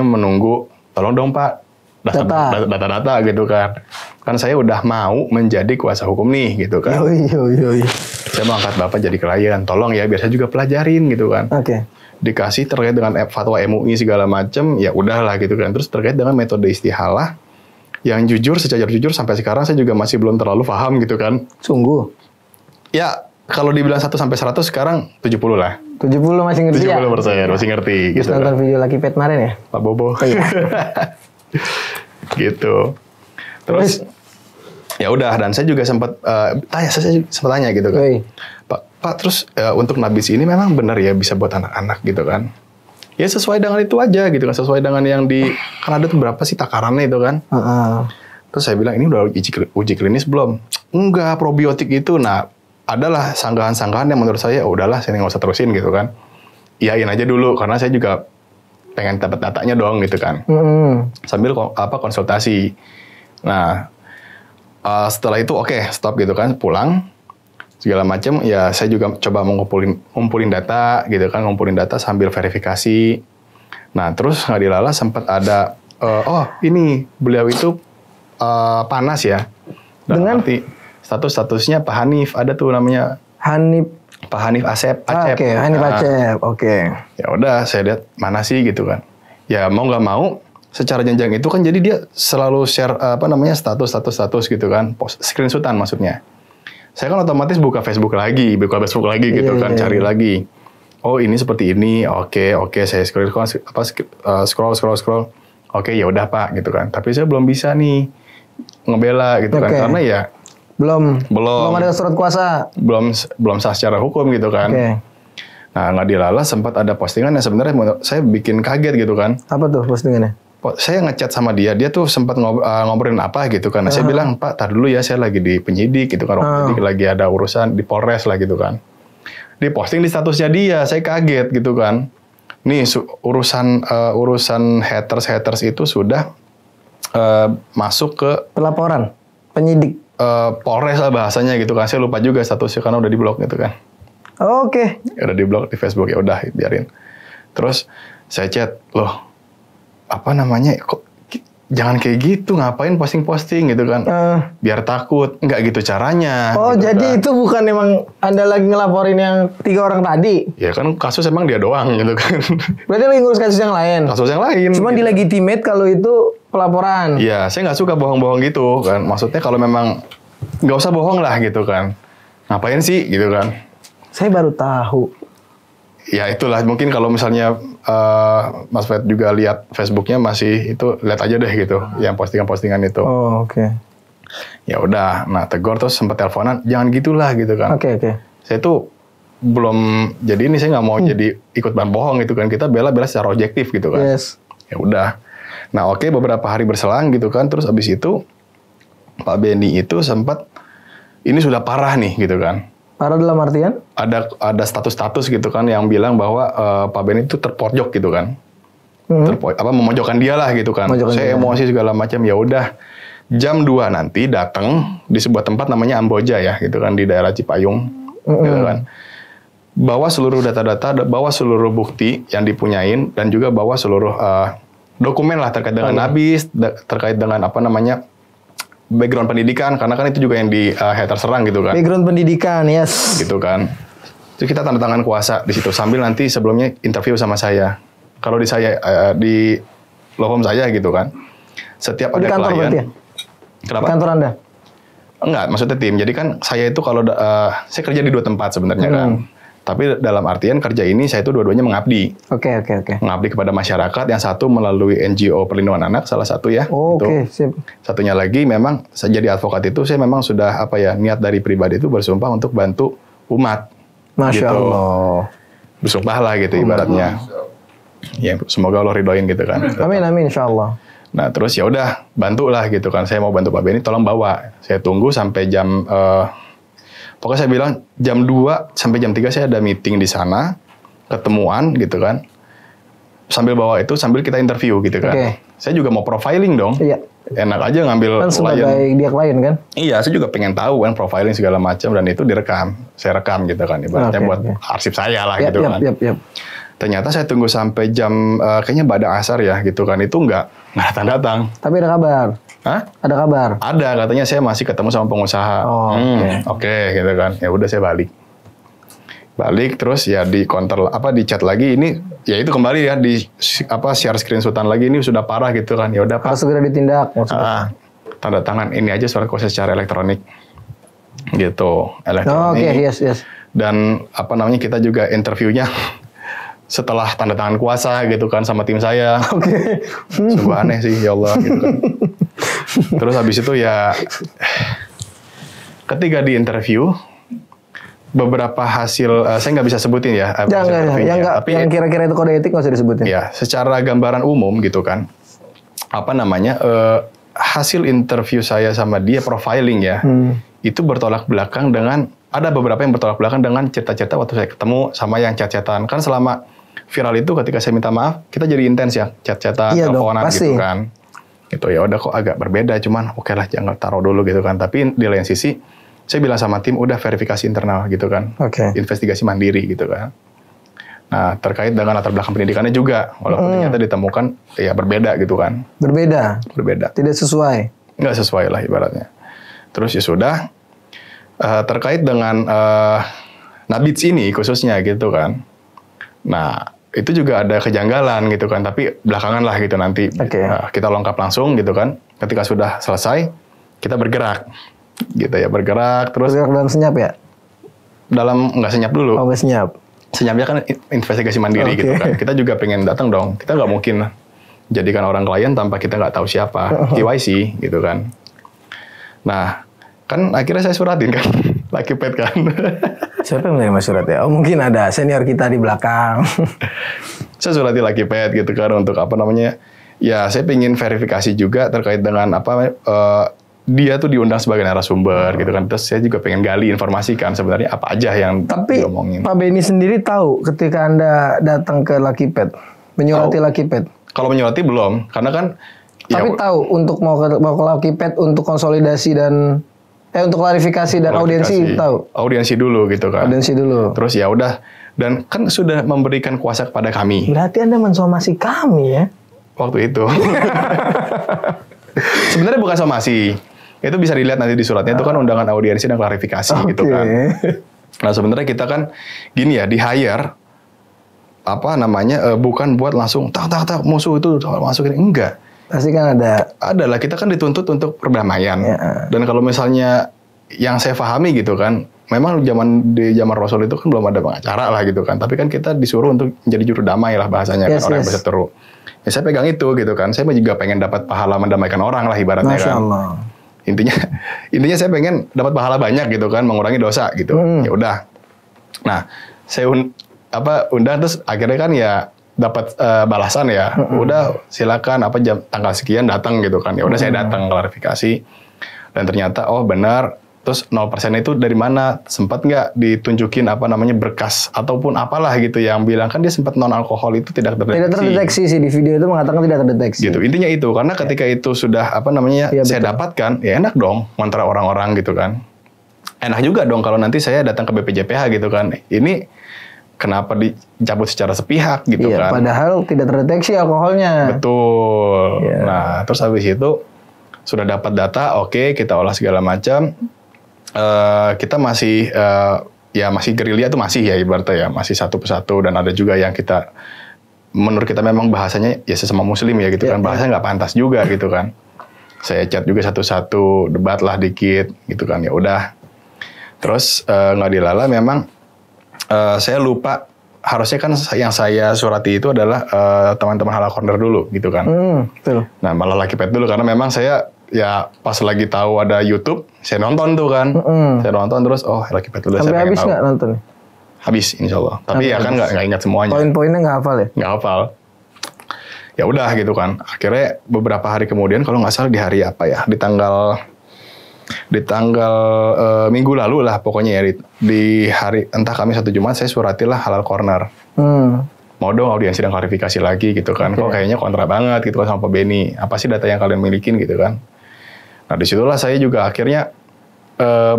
menunggu, tolong dong Pak data-data gitu kan. Kan saya udah mau menjadi kuasa hukum nih gitu kan. Yoi. Saya mau angkat Bapak jadi klien, tolong ya biar saya juga pelajarin gitu kan. Oke. Dikasih terkait dengan fatwa MUI segala macam, ya udahlah gitu kan. Terus terkait dengan metode istihalah yang secara jujur sampai sekarang saya juga masih belum terlalu paham gitu kan. Sungguh. Ya, kalau dibilang 1 sampai 100 sekarang 70 lah. 70 masih ngerti 70% ya? masih ngerti Terus gitu nonton kan. video Lucky Pet kemarin ya? Pak Bobo. Gitu. Terus ya udah, dan saya juga sempat tanya gitu kan. Woi. Pak terus untuk nabis ini memang benar ya bisa buat anak-anak gitu kan. Ya sesuai dengan itu aja gitu kan, sesuai dengan yang kan ada tuh berapa sih takarannya itu kan. Terus saya bilang ini udah uji klinis belum? Enggak, probiotik itu. Nah, adalah sanggahan-sanggahan yang menurut saya udahlah saya nggak usah terusin gitu kan. Iyain aja dulu karena saya juga pengen dapat datanya dong gitu kan. Sambil konsultasi. Nah, setelah itu oke, stop gitu kan, pulang segala macam. Ya saya juga coba ngumpulin data gitu kan, ngumpulin data sambil verifikasi. Nah, terus nggak dilala sempat ada ini beliau itu panas ya. Dengan arti statusnya Pak Hanif, ada tuh namanya Pak Hanif Acep. Oke, Hanif Acep. Oke. Ya udah, saya lihat mana sih gitu kan. Ya mau nggak mau, secara jenjang itu kan jadi dia selalu share status gitu kan, screenshotan maksudnya. Saya kan otomatis buka Facebook lagi gitu kan, cari lagi. Oh ini seperti ini, oke, saya scroll. Oke ya udah Pak gitu kan. Tapi saya belum bisa nih ngebela gitu kan, karena ya belum ada surat kuasa. Belum sah secara hukum gitu kan. Nah nggak dilala sempat ada postingan yang sebenarnya saya bikin kaget gitu kan. Apa tuh postingannya? Saya ngechat sama dia tuh sempat ngobrolin apa gitu kan. Nah, saya bilang, Pak, tar dulu ya, saya lagi di penyidik gitu kan. Penyidik lagi ada urusan di Polres lah gitu kan. Diposting di statusnya dia, saya kaget gitu kan. Nih urusan haters itu sudah masuk ke pelaporan penyidik Polres lah bahasanya gitu kan. Saya lupa juga statusnya karena udah diblok gitu kan. Oke. Udah diblok di Facebook, ya udah biarin. Terus saya chat, loh kok jangan kayak gitu, ngapain posting-posting gitu kan, biar takut, nggak gitu caranya. Oh gitu jadi kan. Itu bukan emang Anda lagi ngelaporin yang 3 orang tadi? Ya kan kasus emang dia doang gitu kan. Berarti lagi ngurus kasus yang lain? Kasus yang lain. Cuma gitu. Dilegitimate kalau itu pelaporan? Iya, saya nggak suka bohong-bohong gitu kan, maksudnya kalau memang nggak usah bohong lah gitu kan, ngapain sih gitu kan. Saya baru tahu. Ya itulah, mungkin kalau misalnya Mas Fred juga lihat Facebooknya masih itu, lihat aja deh gitu, yang postingan-postingan itu. Oh oke. Ya udah, nah tegur terus sempat teleponan, jangan gitulah gitu kan. Oke. Saya tuh belum, jadi ini saya nggak mau jadi ikut bahan bohong gitu kan, kita bela secara objektif gitu kan. Yes. Ya udah. Nah oke, beberapa hari berselang gitu kan, terus abis itu Pak Beni itu sempat ini sudah parah nih gitu kan. Parah dalam artian? Ada status-status gitu kan yang bilang bahwa Pak Beni itu terpojok gitu kan. Memojokkan dia lah gitu kan. Saya emosi segala macam. Ya udah, jam 2 nanti datang di sebuah tempat namanya Amboja ya gitu kan, di daerah Cipayung gitu kan. Bawa seluruh data-data, bawa seluruh bukti yang dipunyain, dan juga bawa seluruh dokumen lah terkait dengan nabis, terkait dengan background pendidikan, karena kan itu juga yang di hater serang gitu kan. Background pendidikan, yes. Gitu kan. Terus kita tanda tangan kuasa di situ, sambil nanti sebelumnya interview sama saya. Kalau di law firm saya gitu kan. Setiap ada kantor klien. berarti ya? Kenapa? Di kantor Anda? Enggak, maksudnya tim. Jadi kan saya itu kalau saya kerja di 2 tempat sebenarnya kan. Tapi dalam artian kerja ini saya itu dua-duanya mengabdi. Oke. Mengabdi kepada masyarakat, yang satu melalui NGO Perlindungan Anak, salah satu ya. Oke, sip. Satunya lagi memang saya jadi advokat itu, saya memang sudah niat dari pribadi itu bersumpah untuk bantu umat. Masya gitu. Allah. Bersumpah lah gitu ibaratnya. Ya semoga Allah ridhoin gitu kan. Amin insya Allah. Nah terus ya udah bantulah gitu kan. Saya mau bantu Pak Beni, tolong bawa. Saya tunggu sampai jam pokoknya saya bilang jam 2 sampai jam 3 saya ada meeting di sana, ketemuan gitu kan. sambil bawa itu sambil kita interview gitu kan. Oke. Saya juga mau profiling dong. Iya. Enak aja ngambil Kan sebagai klien. dia klien kan. Iya, saya juga pengen tahu kan profiling segala macam dan itu direkam. Saya rekam gitu kan. Ibaratnya Oke, buat oke. arsip saya lah Yap, gitu yap, kan. yap. Ternyata saya tunggu sampai jam kayaknya badang asar ya gitu kan. Itu nggak datang-datang. Tapi ada kabar. Hah? Ada kabar. Ada, katanya saya masih ketemu sama pengusaha. Oh, Oke, gitu kan. Ya udah saya balik terus ya di counter di chat lagi ini ya itu kembali ya di share screenshotan lagi ini sudah parah gitu kan. Ya udah Pak. Harus segera ditindak maksudnya. Tanda tangan ini aja surat kuasa secara elektronik. Gitu, elektronik. Oh, oke, yes. Dan kita juga interviewnya setelah tanda tangan kuasa gitu kan sama tim saya. Oke. Sungguh aneh sih ya Allah gitu kan. Terus habis itu ya ketika di interview beberapa hasil saya nggak bisa sebutin ya hasil interviewnya, tapi yang kira-kira itu kode etik nggak usah disebutin. ya secara gambaran umum gitu kan hasil interview saya sama dia profiling ya itu bertolak belakang dengan ada beberapa yang bertolak belakang dengan cerita-cerita waktu saya ketemu sama yang chat-chatan kan selama viral itu ketika saya minta maaf kita jadi intens ya chat-chatan Iya dong, teleponan pasti. gitu kan gitu ya udah kok agak berbeda cuman oke lah jangan taruh dulu gitu kan tapi di lain sisi saya bilang sama tim udah verifikasi internal gitu kan Oke. investigasi mandiri gitu kan nah terkait dengan latar belakang pendidikannya juga walaupun ternyata ditemukan ya berbeda gitu kan Berbeda. Tidak sesuai. nggak sesuai lah ibaratnya terus ya sudah terkait dengan Nabits ini khususnya gitu kan nah itu juga ada kejanggalan gitu kan tapi belakangan lah gitu nanti Oke. kita lengkap langsung gitu kan ketika sudah selesai kita bergerak gitu ya bergerak terus Bergerak dalam senyap ya? dalam nggak senyap dulu Oh, nggak senyap. senyapnya kan investigasi mandiri Oke. gitu kan kita juga pengen datang dong kita nggak mungkin jadikan orang klien tanpa kita nggak tahu siapa KYC gitu kan nah kan akhirnya saya suratin kan Lucky Pet kan Siapa yang menerima surat ya? Oh, mungkin ada senior kita di belakang. saya suratin Lucky Pet gitu kan untuk ya saya pengen verifikasi juga terkait dengan dia tuh diundang sebagai narasumber gitu kan terus saya juga pengen gali informasi kan sebenarnya apa aja yang Tapi diomongin Pak Benny sendiri tahu ketika Anda datang ke Lucky Pet, menyurati Lucky Pet. kalau menyurati belum karena kan Tapi tahu untuk mau ke Lucky Pet untuk konsolidasi dan untuk klarifikasi dan audiensi tahu. audiensi dulu gitu kan Audiensi dulu. terus ya udah dan kan sudah memberikan kuasa kepada kami Berarti Anda mensomasi kami ya? waktu itu sebenarnya bukan somasi itu bisa dilihat nanti di suratnya itu kan undangan audiensi dan klarifikasi gitu Oke. kan nah sebenarnya kita kan gini ya di hire bukan buat langsung tak musuh itu masukin enggak Pasti kan ada. lah kita kan dituntut untuk perdamaian Ya. dan kalau misalnya yang saya pahami gitu kan memang di zaman Rasul itu kan belum ada pengacara lah gitu kan tapi kan kita disuruh untuk menjadi juru damai lah bahasanya Yes, kan orang yes. berseteru ya saya pegang itu gitu kan saya juga pengen dapat pahala mendamaikan orang lah ibaratnya Masya kan Allah. intinya saya pengen dapat pahala banyak gitu kan mengurangi dosa gitu ya udah nah saya undang terus akhirnya kan ya dapat balasan ya udah silakan tanggal sekian datang gitu kan ya udah saya datang klarifikasi dan ternyata oh benar terus 0% itu dari mana sempat nggak ditunjukin berkas ataupun apalah gitu yang bilang kan dia sempat non alkohol itu tidak terdeteksi. Tidak terdeteksi sih di video itu mengatakan tidak terdeteksi. Gitu intinya itu karena ketika itu sudah Iya, saya betul. dapatkan ya enak dong antara orang-orang gitu kan enak juga dong kalau nanti saya datang ke BPJPH gitu kan ini kenapa dicabut secara sepihak gitu Iya, kan padahal tidak terdeteksi alkoholnya. betul Iya. nah terus habis itu sudah dapat data oke kita olah segala macam kita masih masih gerilya itu masih ya ibaratnya ya masih satu persatu dan ada juga yang kita menurut kita memang bahasanya ya sesama muslim ya gitu kan bahasanya nggak pantas juga gitu kan saya chat juga satu-satu debat lah dikit gitu kan ya udah terus nggak dilala memang saya lupa harusnya kan yang saya surati itu adalah teman-teman Halal Corner dulu gitu kan Betul. nah malah Lucky Pet dulu karena memang saya ya pas lagi tahu ada YouTube saya nonton tuh kan saya nonton terus oh Lucky Pet dulu Sampai saya pengen habis tahu nggak nonton? habis insya Allah tapi ya kan nggak ingat semuanya Poin-poinnya nggak hafal ya? nggak hafal ya udah gitu kan akhirnya beberapa hari kemudian kalau nggak salah di hari apa ya di tanggal minggu lalu lah pokoknya ya di hari entah Kamis atau Jumat saya suratilah Halal Corner mau dong audiensi dan klarifikasi lagi gitu kan. Kok kayaknya kontra banget gitu kan sama Pak Benny. Apa sih data yang kalian milikin gitu kan. Nah disitulah saya juga akhirnya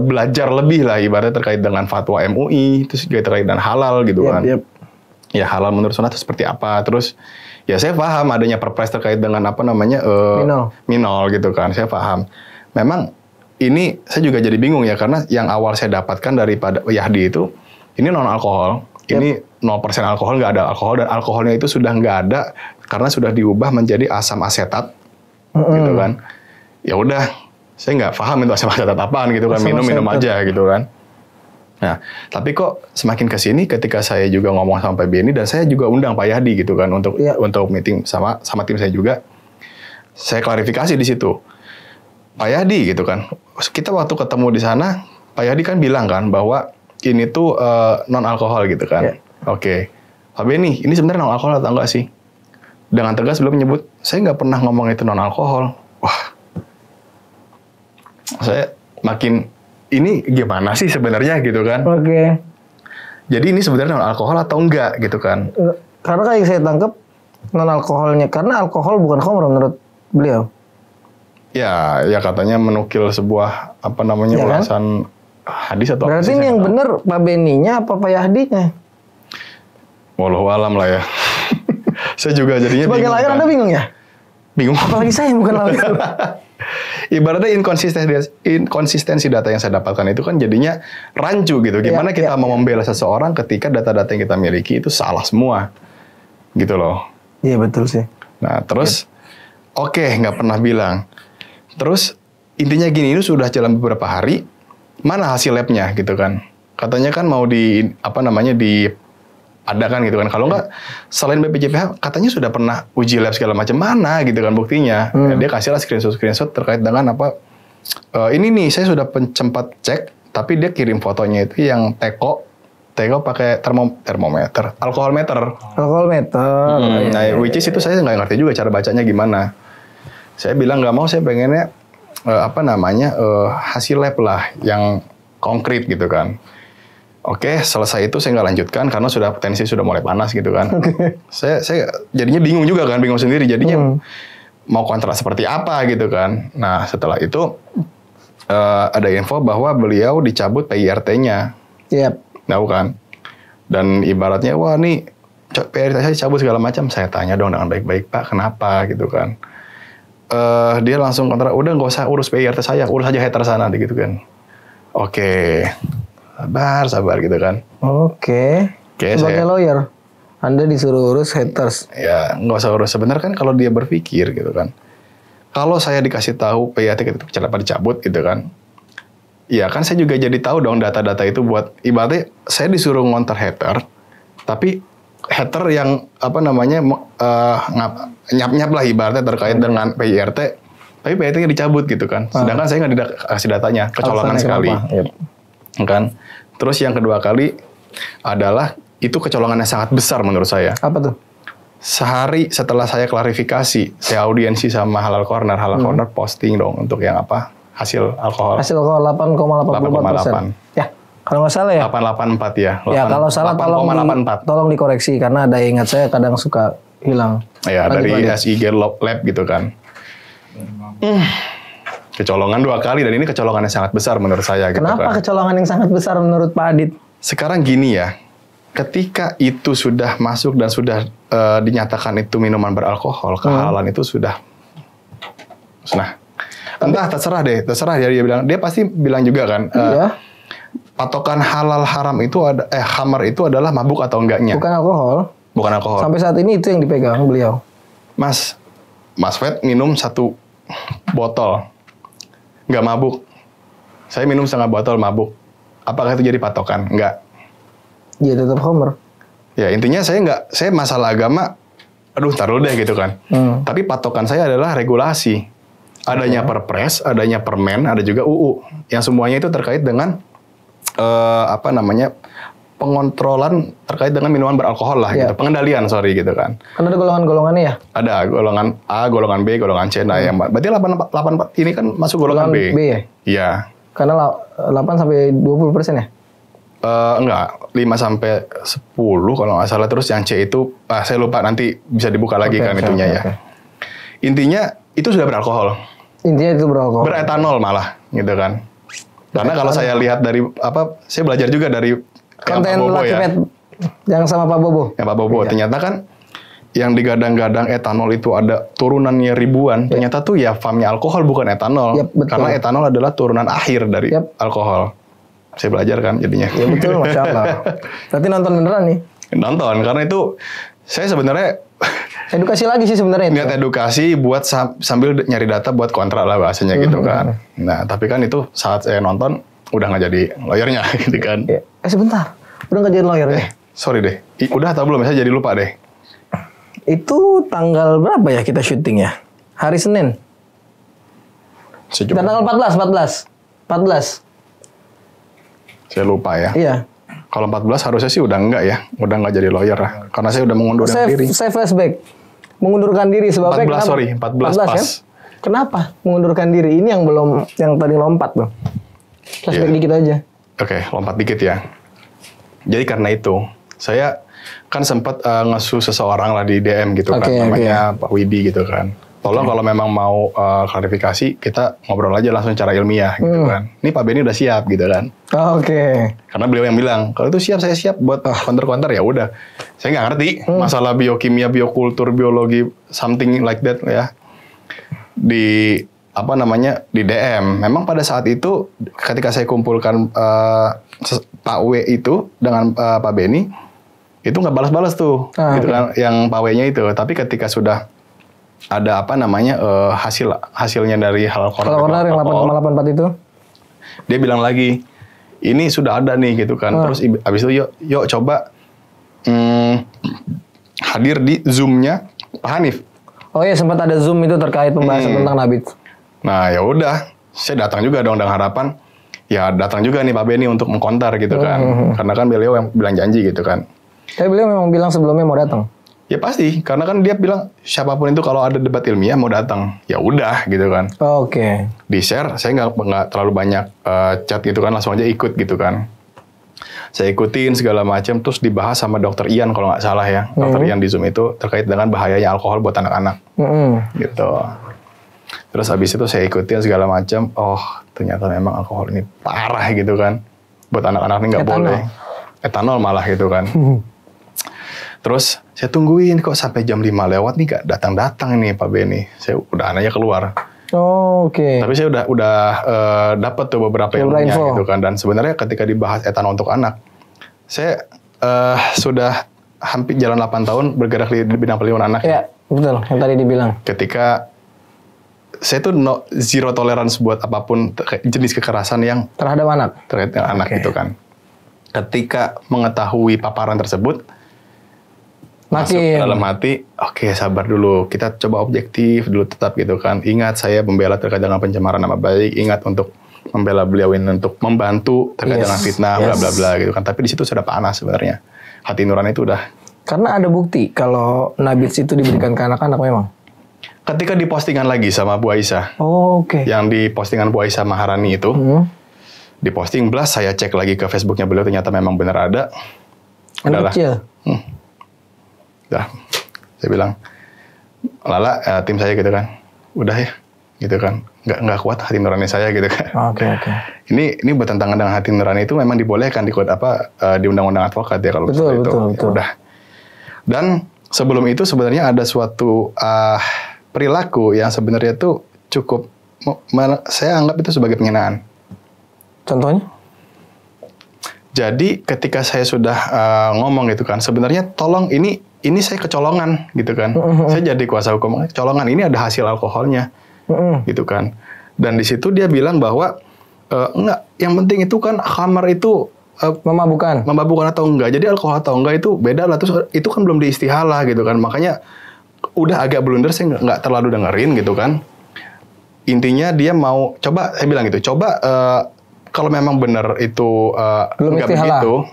belajar lebih lah ibaratnya terkait dengan fatwa MUI, terus juga terkait dengan halal gitu kan. Ya halal menurut sunnah itu seperti apa. Terus ya saya paham adanya perpres terkait dengan apa namanya minol gitu kan. Saya paham. Memang ini saya juga jadi bingung ya karena yang awal saya dapatkan daripada Yahdi itu ini non alkohol. Ini 0% alkohol, nggak ada alkohol dan alkoholnya itu sudah nggak ada karena sudah diubah menjadi asam asetat gitu kan. Ya udah, saya nggak paham itu asam asetat apaan gitu kan, minum aja gitu kan. Nah, tapi kok semakin kesini ketika saya juga ngomong sama Pak Benny dan saya juga undang Pak Yahdi gitu kan untuk meeting sama tim saya juga. Saya klarifikasi di situ. Pak Yahdi gitu kan. Kita waktu ketemu di sana, Pak Yahdi kan bilang kan bahwa ini tuh non alkohol gitu kan. Oke. Pak Benny, ini sebenarnya non alkohol atau enggak sih? Dengan tegas beliau menyebut, saya nggak pernah ngomong itu non alkohol. Wah. Saya makin ini gimana sih sebenarnya gitu kan? Oke. Jadi ini sebenarnya non alkohol atau enggak gitu kan? Karena kayak saya tangkap non alkoholnya karena alkohol bukan khamr menurut beliau. Ya katanya menukil sebuah apa namanya ulasan hadis atau berarti ini yang benar Pak Benny-nya apa Pak Yahdi-nya? Wallahu alam lah ya. Saya juga jadinya sebagai layar Anda bingung ya? Bingung. Apalagi saya bukan layar. Ibaratnya inkonsistensi data yang saya dapatkan itu kan jadinya rancu gitu. Gimana kita mau membela seseorang ketika data-data yang kita miliki itu salah semua. Gitu loh. Iya betul sih. Nah terus oke, nggak pernah bilang. Terus intinya gini, ini sudah jalan beberapa hari, mana hasil labnya gitu kan? Katanya kan mau diadakan gitu kan? Kalau nggak, selain BPJPH, katanya sudah pernah uji lab segala macam, mana gitu kan buktinya? Ya, dia kasihlah screenshot terkait dengan apa? Ini nih, saya sudah sempat cek, tapi dia kirim fotonya itu yang teko pakai termometer, alkohol meter. Nah, which is itu saya nggak ngerti juga cara bacanya gimana. Saya bilang nggak mau, saya pengennya hasil lab lah yang konkret gitu kan. Oke, selesai itu saya nggak lanjutkan karena tensi sudah mulai panas gitu kan. Saya jadinya bingung juga kan, bingung sendiri jadinya mau kontrak seperti apa gitu kan. Nah setelah itu ada info bahwa beliau dicabut PIRT-nya. Tahu kan? Dan ibaratnya wah nih PIRT saya dicabut segala macam. Saya tanya dong dengan baik-baik Pak, kenapa gitu kan? Dia langsung kontrak, udah nggak usah urus PIRT saya, urus aja hater sana gitu kan. Oke. Sabar gitu kan. Oke, sebagai lawyer, Anda disuruh urus haters. Ya, nggak usah urus. Sebenarnya kan kalau dia berpikir gitu kan, kalau saya dikasih tahu PIRT itu kenapa dicabut gitu kan, ya kan saya juga jadi tahu dong data-data itu buat ibaratnya saya disuruh ngonter hater, tapi hater yang nyap-nyap lah ibaratnya terkait dengan PIRT, tapi PIRT-nya dicabut gitu kan. Sedangkan saya nggak dikasih datanya, kecolongan sekali. Kan? Terus yang kedua kali adalah itu kecolongan yang sangat besar menurut saya. Apa tuh? Sehari setelah saya klarifikasi, saya audiensi sama Halal Corner posting dong untuk yang apa? Hasil alkohol. Hasil alkohol 8,84%. Ya, kalau nggak salah ya. 884 ya. Ya, kalau salah tolong dikoreksi karena ada yang ingat saya kadang suka hilang. Ya, dari SIG Lab gitu kan. Kecolongan 2 kali dan ini kecolongan yang sangat besar menurut saya. Kenapa gitu kan. Kecolongan yang sangat besar menurut Pak Adit? Sekarang gini ya, ketika itu sudah masuk dan sudah dinyatakan itu minuman beralkohol, kehalalan itu sudah. Nah, entah terserah dia bilang, dia pasti bilang juga kan. Patokan halal haram itu khamar itu adalah mabuk atau enggaknya. Bukan alkohol. Sampai saat ini itu yang dipegang beliau. Mas Fed minum 1 botol. Nggak mabuk. Saya minum 1/2 botol mabuk. Apakah itu jadi patokan? Nggak. Ya tetap khamr. Ya intinya saya masalah agama, taruh deh gitu kan. Tapi patokan saya adalah regulasi. Adanya perpres, adanya permen, ada juga UU. Yang semuanya itu terkait dengan pengontrolan terkait dengan minuman beralkohol lah gitu. Pengendalian gitu kan. Kan ada golongan-golongannya ya? Ada golongan A, golongan B, golongan C. Nah, yang berarti 84 ini kan masuk golongan B. B ya? Iya. Karena 8 sampai 20% ya? Enggak, 5 sampai 10 kalau nggak salah. Terus yang C itu, saya lupa, nanti bisa dibuka lagi kan itunya ya. Intinya itu sudah beralkohol. Intinya itu beralkohol. Beretanol malah, gitu kan. Karena kalau saya lihat dari saya belajar juga dari Konten yang Pak Bobo Lucky ya. Pet yang sama Pak Bobo. Yang Pak Bobo, ternyata kan yang digadang-gadang etanol itu ada turunannya ribuan. Ternyata tuh ya farmnya alkohol bukan etanol. Yap, betul. Karena etanol adalah turunan akhir dari alkohol. Saya belajar kan jadinya. Ya betul, Masya Allah. Berarti nonton beneran nih. Nonton, karena itu saya sebenarnya Edukasi lagi sih sebenarnya itu. niat edukasi buat sambil nyari data buat kontrak lah bahasanya gitu kan. Nah, tapi kan itu saat saya nonton udah nggak jadi lawyernya gitu kan. Ya. Sebentar, udah nggak jadi lawyer ya? Sorry deh, udah atau belum? Saya jadi lupa deh. Itu tanggal berapa ya kita syuting ya? Hari Senin. Saya Dan tanggal 14. Saya lupa ya. Iya. Kalau 14 harusnya sih udah enggak ya. Udah enggak jadi lawyer lah. Karena saya udah mengundurkan diri. Saya flashback. Mengundurkan diri sebabnya 14, kenapa? sorry. 14 pas. kan? Kenapa mengundurkan diri? Ini yang belum, yang tadi lompat tuh. Flashback dikit aja. Oke, lompat dikit ya. Jadi karena itu, saya kan sempat ngesu seseorang lah di DM gitu kan. Namanya Pak Widi gitu kan. Tolong kalau memang mau klarifikasi, kita ngobrol aja langsung secara ilmiah gitu kan. Ini Pak Benny udah siap gitu kan. Karena beliau yang bilang, kalau itu siap, saya siap buat counter-counter ya udah. Saya nggak ngerti masalah biokimia, biokultur, biologi, something like that ya. Di di DM. Memang pada saat itu ketika saya kumpulkan Pak W itu dengan Pak Benny, itu nggak balas-balas tuh, gitu kan, yang Pak W-nya itu. Tapi ketika sudah ada hasilnya dari hal coroner yang 8,84 itu, dia bilang lagi, ini sudah ada nih gitu kan. Terus abis itu yuk coba hadir di Zoom-nya Pak Hanif. Oh iya, sempat ada Zoom itu terkait pembahasan tentang Nabit. Nah ya udah, saya datang juga dong dengan harapan, ya datang juga nih Pak Benny untuk mengkontar gitu kan. Karena kan beliau yang bilang janji gitu kan. Tapi beliau memang bilang sebelumnya mau datang. Ya pasti, karena kan dia bilang siapapun itu kalau ada debat ilmiah mau datang. Ya udah gitu kan. Di share, saya nggak terlalu banyak chat gitu kan, langsung aja ikut gitu kan. Saya ikutin segala macam, terus dibahas sama Dokter Ian kalau nggak salah ya. Dokter Ian di Zoom itu terkait dengan bahayanya alkohol buat anak-anak. Gitu. Terus habis itu saya ikutin segala macam. Oh ternyata memang alkohol ini parah gitu kan. Buat anak-anak ini nggak boleh. Etanol malah gitu kan. Terus saya tungguin kok sampai jam 5 lewat nih gak datang-datang nih Pak Benny. Saya udah anaknya keluar. Tapi saya udah dapat tuh beberapa ilmunya gitu kan. Dan sebenarnya ketika dibahas etanol untuk anak, saya sudah hampir jalan 8 tahun bergerak di bidang perlindungan anak. Iya, betul. Yang tadi dibilang. Ketika saya tuh zero tolerance buat apapun jenis kekerasan yang terhadap anak. Terkait dengan anak gitu kan. Ketika mengetahui paparan tersebut, masuk dalam hati, oke, sabar dulu. Kita coba objektif dulu tetap gitu kan. Ingat saya membela terkait dengan pencemaran nama baik. Ingat untuk membela beliau ini untuk membantu terkait dengan fitnah, bla bla bla gitu kan. Tapi di situ sudah panas sebenarnya. Hati nurani itu udah. Karena ada bukti kalau Nabits itu diberikan ke anak-anak memang. Ketika dipostingan lagi sama Bu Aisyah. Yang di postingan Bu Aisyah Maharani itu. Diposting blast, saya cek lagi ke Facebooknya beliau, ternyata memang benar ada. Anak kecil. Udah, saya bilang, Lala, tim saya gitu kan, udah ya, gitu kan, nggak kuat hati nurani saya gitu kan. Ini bertentangan dengan hati nurani itu memang dibolehkan di undang-undang advokat ya kalau betul, itu. Betul. Udah. Dan sebelum itu sebenarnya ada suatu perilaku yang sebenarnya itu cukup, saya anggap itu sebagai penghinaan. Contohnya? Jadi ketika saya sudah ngomong gitu kan, sebenarnya tolong ini saya kecolongan gitu kan. Saya jadi kuasa hukum kecolongan, ini ada hasil alkoholnya gitu kan. Dan di situ dia bilang bahwa enggak, yang penting itu kan khamar itu memabukkan atau enggak. Jadi alkohol atau enggak itu beda lah. Terus itu kan belum diistihalah gitu kan. Makanya udah agak blunder, saya nggak terlalu dengerin gitu kan. Intinya dia mau coba, saya bilang gitu, coba kalau memang benar itu nggak begitu.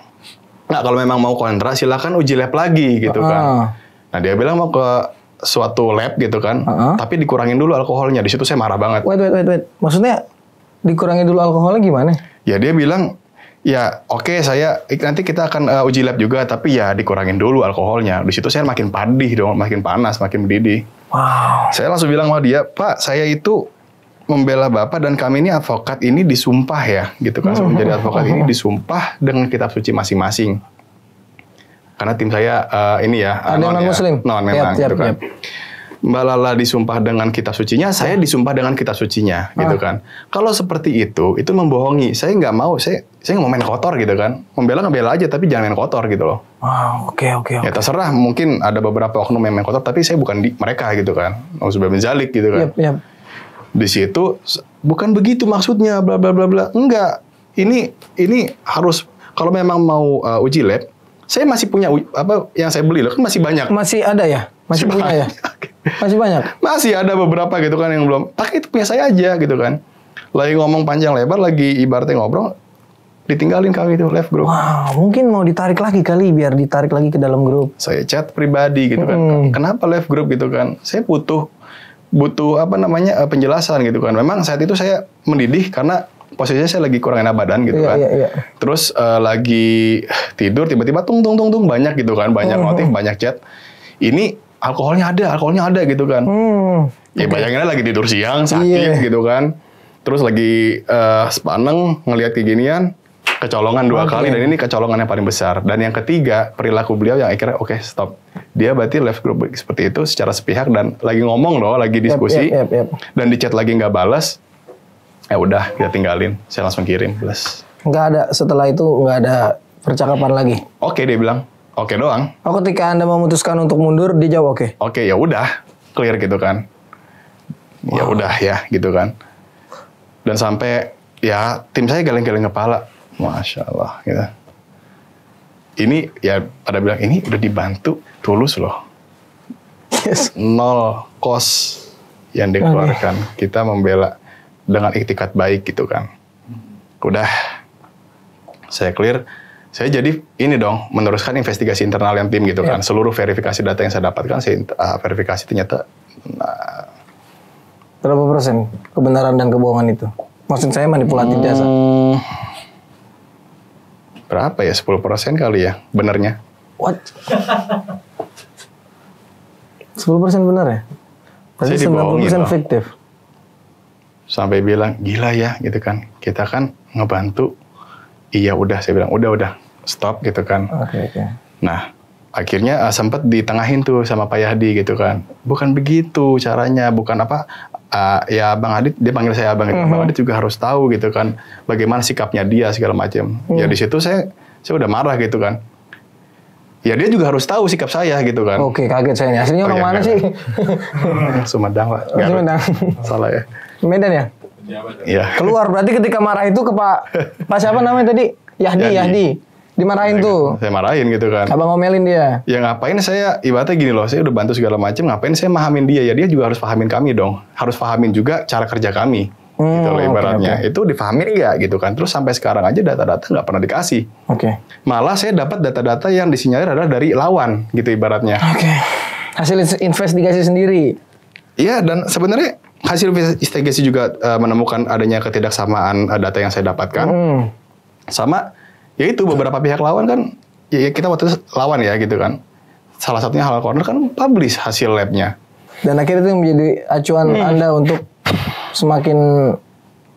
Nah, kalau memang mau kontra, silakan uji lab lagi gitu kan. Nah, dia bilang mau ke suatu lab gitu kan, tapi dikurangin dulu alkoholnya. Di situ saya marah banget. Wait. Maksudnya dikurangin dulu alkoholnya gimana? Ya dia bilang, Ya, oke, nanti kita akan uji lab juga, tapi ya dikurangin dulu alkoholnya. Di situ saya makin padih dong, makin panas, makin mendidih. Wow. Saya langsung bilang sama dia, Pak, saya itu membela Bapak dan kami ini advokat ini disumpah ya, gitu kan. Sebelum menjadi advokat ini disumpah dengan kitab suci masing-masing. Karena tim saya ini ya, Ada non Muslim. Non memang, gitu kan. Yap. Mbak Lala disumpah dengan kitab sucinya, saya disumpah dengan kitab sucinya, gitu kan. Kalau seperti itu membohongi. Saya nggak mau, saya nggak mau main kotor gitu kan. Membela aja, tapi jangan main kotor gitu loh. Wow, oke. Ya terserah, mungkin ada beberapa oknum yang main kotor, tapi saya bukan mereka gitu kan. Nauzubillah min dzalik gitu kan. Yap. Di situ bukan begitu maksudnya, bla bla bla bla. Enggak. Ini harus kalau memang mau uji lab, saya masih punya apa yang saya beli loh, kan masih banyak. Masih ada ya? Masih punya ya? Masih banyak? Masih ada beberapa gitu kan yang belum. Pakai itu punya saya aja gitu kan. Lagi ngomong panjang lebar, lagi ibaratnya ngobrol, ditinggalin kami itu left group. Wow, mungkin mau ditarik lagi kali, biar ditarik lagi ke dalam grup. Saya chat pribadi gitu kan. Kenapa left group gitu kan? Saya butuh apa namanya penjelasan gitu kan. Memang saat itu saya mendidih karena posisinya saya lagi kurang enak badan gitu kan. Iya. Terus lagi tidur tiba-tiba tung banyak gitu kan, banyak notif, banyak chat. Ini alkoholnya ada gitu kan. Ya bayanginnya lagi tidur siang sakit gitu kan. Terus lagi sepaneng ngelihat kayak ginian, kecolongan 2 kali dan ini kecolongan yang paling besar. Dan yang ketiga, perilaku beliau yang akhirnya oke, stop. Dia berarti left group seperti itu secara sepihak dan lagi ngomong loh, lagi diskusi. Yap. Dan di chat lagi nggak balas. Ya udah, kita tinggalin. Saya langsung kirim, balas. Nggak ada, setelah itu nggak ada percakapan lagi? Oke, dia bilang. Oke doang. Oh, ketika Anda memutuskan untuk mundur, dia jawab oke? Oke, ya udah. Clear gitu kan. Ya udah ya, gitu kan. Dan sampai, ya tim saya geleng-geleng kepala. Masya Allah, gitu. Ini, ya pada bilang, ini udah dibantu, tulus loh. Yes. 0 kos yang dikeluarkan. Kita membela dengan iktikat baik gitu kan. Udah, saya clear. Saya jadi ini dong, meneruskan investigasi internal yang tim gitu kan. Seluruh verifikasi data yang saya dapatkan, saya verifikasi ternyata. Berapa persen kebenaran dan kebohongan itu? Maksud saya manipulatif jasa. Berapa ya? 10% kali ya, benernya. What? 10% benar ya? Berarti Saya dibohongin 90% loh. fiktif. Sampai bilang, gila ya gitu kan. Kita kan ngebantu. Iya udah, saya bilang, udah. Stop gitu kan. Oke. Nah, akhirnya sempat ditengahin tuh sama Pak Yahdi gitu kan. Bukan begitu caranya, bukan apa. Ya Bang Adit, dia panggil saya Abang. Bang Adit juga harus tahu gitu kan. Bagaimana sikapnya dia segala macam. Ya di situ saya udah marah gitu kan. Ya dia juga harus tahu sikap saya gitu kan. Oke, kaget saya nih. Aslinya orang mana sih? Sumedang Pak. Oh, Sumedang. Salah ya. Medan ya? Iya. Keluar, berarti ketika marah itu ke Pak siapa namanya tadi? Yahdi. Dimarahin tuh. Saya marahin gitu kan. Abang ngomelin dia. Ya ngapain saya, ibaratnya gini loh, saya udah bantu segala macam, ngapain saya mahamin dia? Ya dia juga harus pahamin kami dong. Harus pahamin juga cara kerja kami. Gitu loh ibaratnya. Oke. Itu dipahamin nggak gitu kan. Terus sampai sekarang aja data-data nggak pernah dikasih. Oke. Malah saya dapat data-data yang disinyalir adalah dari lawan gitu ibaratnya. Oke. Hasil investigasi sendiri. Iya, dan sebenarnya hasil investigasi juga menemukan adanya ketidaksamaan data yang saya dapatkan. Sama, yaitu beberapa pihak lawan kan, ya kita waktu itu lawan ya gitu kan. Salah satunya Halal Corner kan publish hasil labnya. Dan akhirnya itu menjadi acuan Anda untuk semakin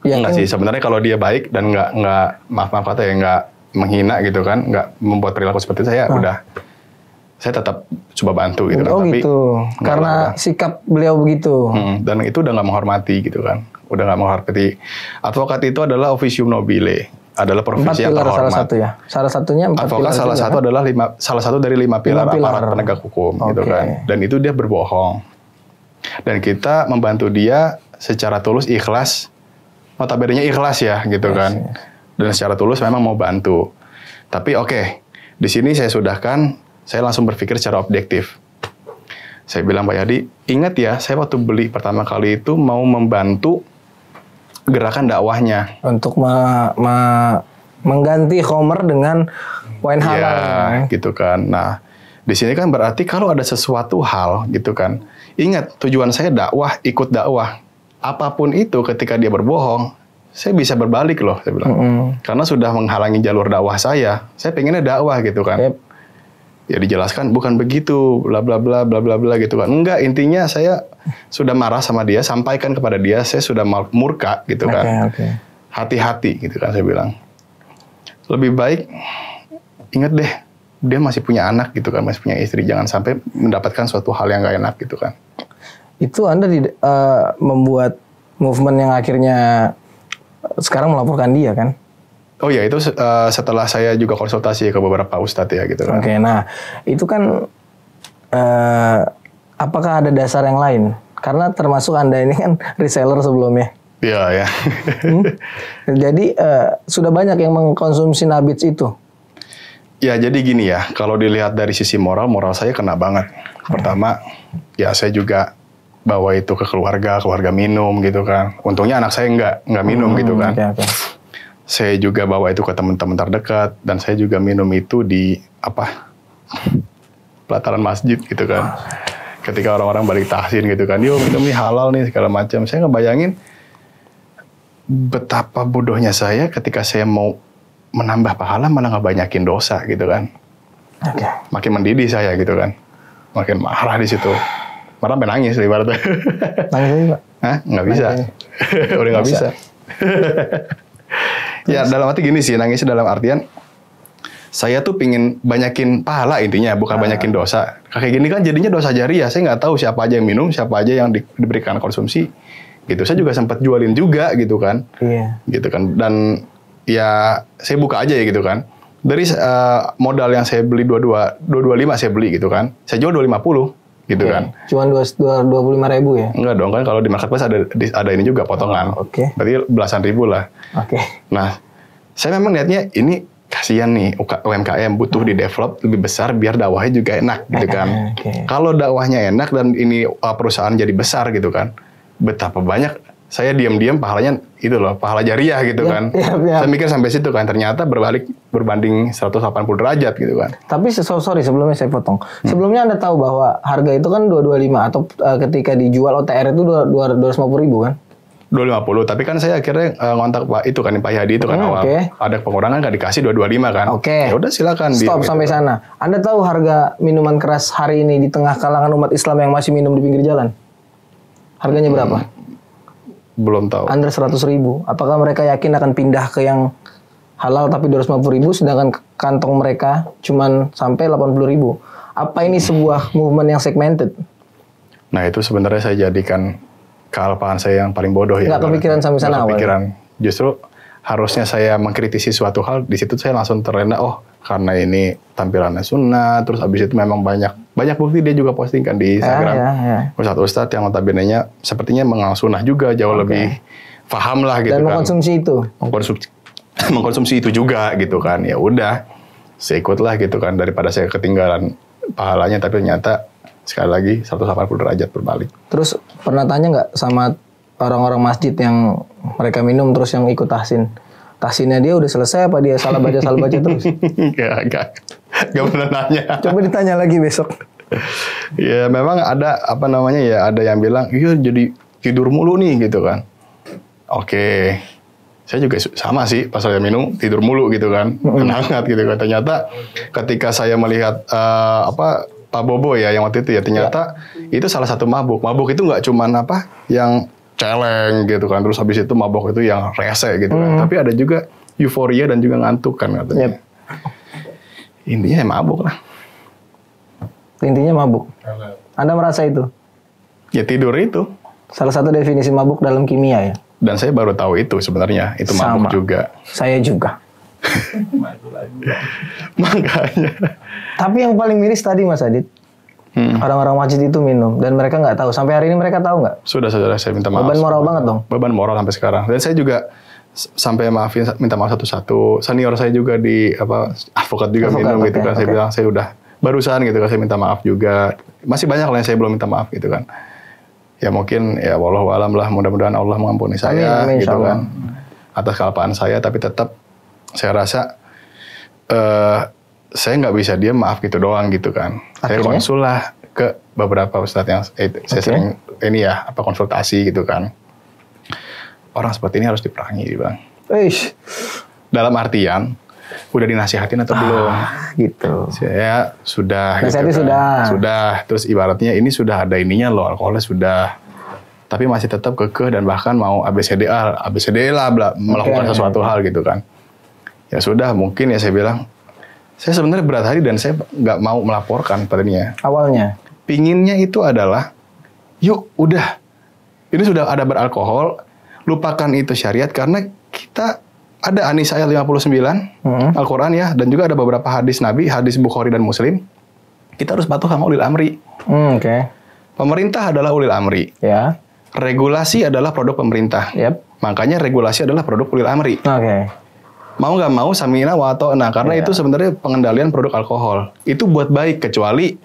Enggak sih, sebenarnya kalau dia baik dan nggak maaf kata ya nggak menghina gitu kan, nggak membuat perilaku seperti itu, saya tetap coba bantu gitu kan. Oh Tapi gitu, karena sikap beliau begitu. dan itu udah nggak menghormati gitu kan, udah nggak menghormati. Advokat itu adalah officium nobile, adalah 4 profesi yang pilar salah terhormat. satu ya. Salah satunya 4 Advokat pilar salah juga, satu kan? adalah salah satu dari 5 pilar 5 pilar. aparat penegak hukum gitu Oke. kan. Dan itu dia berbohong. Dan kita membantu dia secara tulus, ikhlas. Notabene-nya ikhlas ya gitu kan. Dan secara tulus memang mau bantu. Tapi oke, di sini saya sudahkan, saya langsung berpikir secara objektif. Saya bilang Pak Yadi, ingat ya, saya waktu beli pertama kali itu mau membantu gerakan dakwahnya. Untuk mengganti Homer dengan wine halal. Ya, gitu kan. Nah, di sini kan berarti kalau ada sesuatu hal gitu kan. Ingat, tujuan saya dakwah, ikut dakwah. Apapun itu ketika dia berbohong, saya bisa berbalik loh, saya bilang. Karena sudah menghalangi jalur dakwah saya pengennya dakwah gitu kan. Yep. Ya dijelaskan bukan begitu, bla bla bla bla bla bla gitu kan. Enggak, intinya saya sudah marah sama dia, sampaikan kepada dia, saya sudah murka gitu kan. Oke. Hati-hati gitu kan saya bilang. Lebih baik ingat deh, dia masih punya anak gitu kan, masih punya istri, jangan sampai mendapatkan suatu hal yang gak enak gitu kan. Itu Anda membuat movement yang akhirnya sekarang melaporkan dia kan? Oh ya, itu setelah saya juga konsultasi ke beberapa ustadz ya gitu kan. Oke, nah itu kan apakah ada dasar yang lain? Karena termasuk Anda ini kan reseller sebelumnya. Iya ya. Jadi sudah banyak yang mengkonsumsi nabits itu. Ya jadi gini ya, kalau dilihat dari sisi moral saya kena banget. Pertama, ya saya juga bawa itu ke keluarga minum gitu kan. Untungnya anak saya nggak minum gitu kan. Okay. Saya juga bawa itu ke teman-teman terdekat dan saya juga minum itu di pelataran masjid gitu kan. Ketika orang-orang balik tahsin gitu kan, yo minum ini halal nih segala macam. Saya ngebayangin betapa bodohnya saya ketika saya mau menambah pahala malah ngebanyakin dosa gitu kan. Oke. Makin mendidih saya gitu kan. Makin marah di situ. Marah sampai nangis ibaratnya. Nangis aja, Pak. Hah? Nggak bisa. Udah nggak bisa. Ya dalam arti gini sih, nangisnya dalam artian saya tuh pingin banyakin pahala intinya, bukan banyakin dosa. Kayak gini kan jadinya dosa jariah. Saya nggak tahu siapa aja yang minum, siapa aja yang diberikan konsumsi. Gitu. Saya juga sempat jualin juga gitu kan. Iya. Gitu kan. Dan ya saya buka aja ya gitu kan. Dari modal yang saya beli 225 saya beli gitu kan. Saya jual 250 gitu kan. Cuman 25.000 ya? Enggak dong kan, kalau di marketplace ada ini juga potongan. Oke. Berarti belasan ribu lah. Oke. Nah, saya memang lihatnya ini kasihan nih UMKM butuh di develop lebih besar biar dakwahnya juga enak gitu kan. Kalau dakwahnya enak dan ini perusahaan jadi besar gitu kan, betapa banyak saya diam-diam pahalanya itu loh, pahala jariah gitu kan. Saya mikir sampai situ kan, ternyata berbanding 180 derajat gitu kan. Tapi sorry sebelumnya saya potong. Sebelumnya Anda tahu bahwa harga itu kan 225 atau ketika dijual OTR itu 250.000 kan? 250, tapi kan saya akhirnya ngontak Pak itu kan Pak Yadi itu kan awal. Ada pengurangan kan dikasih 225 kan. Oke. Ya udah silakan. Stop sampai sana. Anda tahu harga minuman keras hari ini di tengah kalangan umat Islam yang masih minum di pinggir jalan? Harganya berapa? Belum tahu. Under 100.000. Apakah mereka yakin akan pindah ke yang halal tapi 250.000 sedangkan kantong mereka cuman sampai 80.000? Apa ini sebuah movement yang segmented? Nah itu sebenarnya saya jadikan kealpaan saya yang paling bodoh ya. Nggak kepikiran sampai sana awalnya? Kepikiran. Justru harusnya saya mengkritisi suatu hal, di situ saya langsung terlena, oh karena ini tampilannya sunnah, terus abis itu memang banyak bukti dia juga postingkan di Instagram. Ustadz-ustadz yang notabene-nya sepertinya mengenal sunnah juga, jauh lebih paham lah gitu kan. Dan mengkonsumsi itu? Mengkonsumsi itu juga gitu kan. Ya udah, saya ikutlah gitu kan, daripada saya ketinggalan pahalanya, tapi ternyata sekali lagi 180 derajat berbalik. Terus pernah tanya nggak sama orang-orang masjid yang mereka minum terus yang ikut tahsin? Tahsinnya dia udah selesai apa dia salah baca terus? Gak pernah nanya. Coba ditanya lagi besok. Ya memang ada ada yang bilang, iya jadi tidur mulu nih gitu kan. Oke. Saya juga sama sih pas saya minum tidur mulu gitu kan. Hangat gitu kan. Ternyata ketika saya melihat Pak Bobo ya yang waktu itu ya ternyata itu salah satu mabuk. Mabuk itu nggak cuman yang celeng gitu kan, terus habis itu mabuk itu yang rese gitu kan. Tapi ada juga euforia dan juga ngantuk kan katanya. Intinya mabuk lah. Intinya mabuk. Anda merasa itu? Ya tidur itu. Salah satu definisi mabuk dalam kimia ya. Dan saya baru tahu itu sebenarnya itu mabuk juga. Saya juga. Makanya. Tapi yang paling miris tadi Mas Adit, orang-orang masjid itu minum dan mereka nggak tahu. Sampai hari ini mereka tahu nggak? Sudah saya minta maaf. Beban moral banget dong. Beban moral sampai sekarang. Dan saya juga sampai minta maaf satu-satu. Senior saya juga advokat juga minum gitu kan. Saya bilang saya udah barusan gitu kan, saya minta maaf juga. Masih banyak lah yang saya belum minta maaf gitu kan. Ya mungkin ya wallahu alam lah, mudah-mudahan Allah mengampuni saya amin, gitu kan. Atas kealpaan saya, tapi tetap saya rasa saya nggak bisa dia maaf gitu doang gitu kan. Saya konsul lah ke beberapa ustadz yang saya sering konsultasi gitu kan. orang seperti ini harus diperangi, dia bilang. Eish. Dalam artian, udah dinasihatin atau belum? Gitu. Saya sudah. Nasihatnya gitu sudah. Sudah. Terus ibaratnya ini sudah ada ininya loh, alkoholnya sudah. Tapi masih tetap kekeh dan bahkan mau ABCD lah melakukan sesuatu hal gitu kan. Ya sudah, mungkin ya saya bilang, saya sebenarnya berat hati dan saya nggak mau melaporkan padanya. Awalnya. Pinginnya itu adalah, yuk udah, ini sudah ada beralkohol, lupakan itu syariat karena kita ada An-Nisa ayat 59 Al-Quran ya, dan juga ada beberapa hadis Nabi, hadis Bukhari dan Muslim. Kita harus patuh sama ulil amri. Oke. Pemerintah adalah ulil amri. Ya. Regulasi adalah produk pemerintah. Yep. Makanya regulasi adalah produk ulil amri. Oke. Mau nggak mau samina wa ta'na, karena itu sebenarnya pengendalian produk alkohol. Itu buat baik, kecuali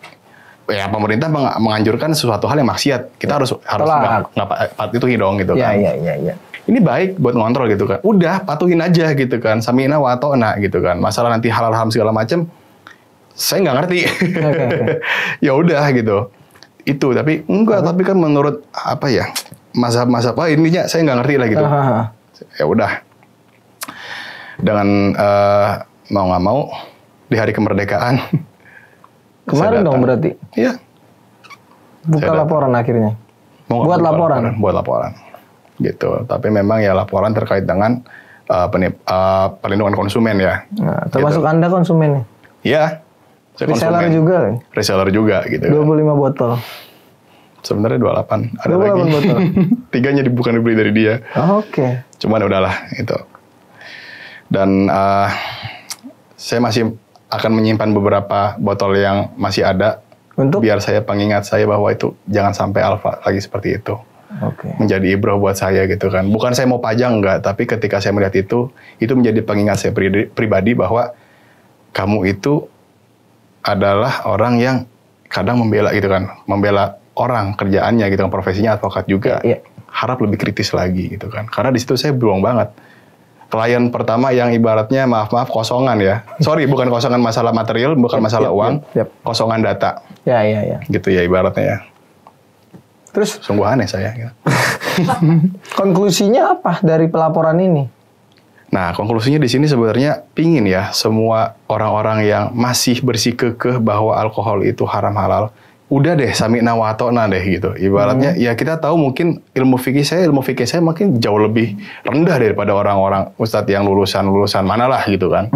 ya pemerintah menganjurkan sesuatu hal yang maksiat. Kita harus nggak patuhi dong gitu kan. Iya. Ini baik buat ngontrol gitu kan. Udah patuhin aja gitu kan. Samina wa ta'na gitu kan. Masalah nanti halal haram segala macam, saya nggak ngerti. Okay. Ya udah gitu. Itu tapi enggak. Tapi kan menurut apa ya, mazhab-mazhab intinya saya nggak ngerti lah gitu. Ya udah. Dengan mau nggak mau di hari kemerdekaan. Kemarin dong berarti. Iya. Buka laporan akhirnya. Buat laporan. Gitu. Tapi memang ya laporan terkait dengan perlindungan konsumen ya. Nah, termasuk gitu. Anda konsumennya? Iya. Reseller juga kan? Reseller juga gitu. 25 botol. Sebenarnya 28. Ada 28 lagi. botol. 3-nya bukan dibeli dari dia. Oke. Cuman udahlah itu. Dan saya masih akan menyimpan beberapa botol yang masih ada. Untuk? Biar saya pengingat saya bahwa itu jangan sampai alfa lagi seperti itu. Oke. Menjadi ibroh buat saya gitu kan. Bukan saya mau pajang enggak, tapi ketika saya melihat itu menjadi pengingat saya pribadi bahwa kamu itu adalah orang yang kadang membela gitu kan. Membela orang kerjaannya gitu kan, profesinya advokat juga. Iya. Harap lebih kritis lagi gitu kan. Karena di situ saya buang banget. Klien pertama yang ibaratnya maaf kosongan ya. Sorry, bukan kosongan masalah material, bukan masalah uang, kosongan data. Ya. Gitu ya ibaratnya ya. Terus sungguh aneh saya. Gitu. Konklusinya apa dari pelaporan ini? Nah, konklusinya di sini sebenarnya pingin ya semua orang-orang yang masih bersikukuh bahwa alkohol itu haram halal, udah deh sami'na wa ata'na deh gitu. Ibaratnya ya kita tahu mungkin ilmu fikih saya mungkin jauh lebih rendah daripada orang-orang ustadz yang lulusan mana lah gitu kan.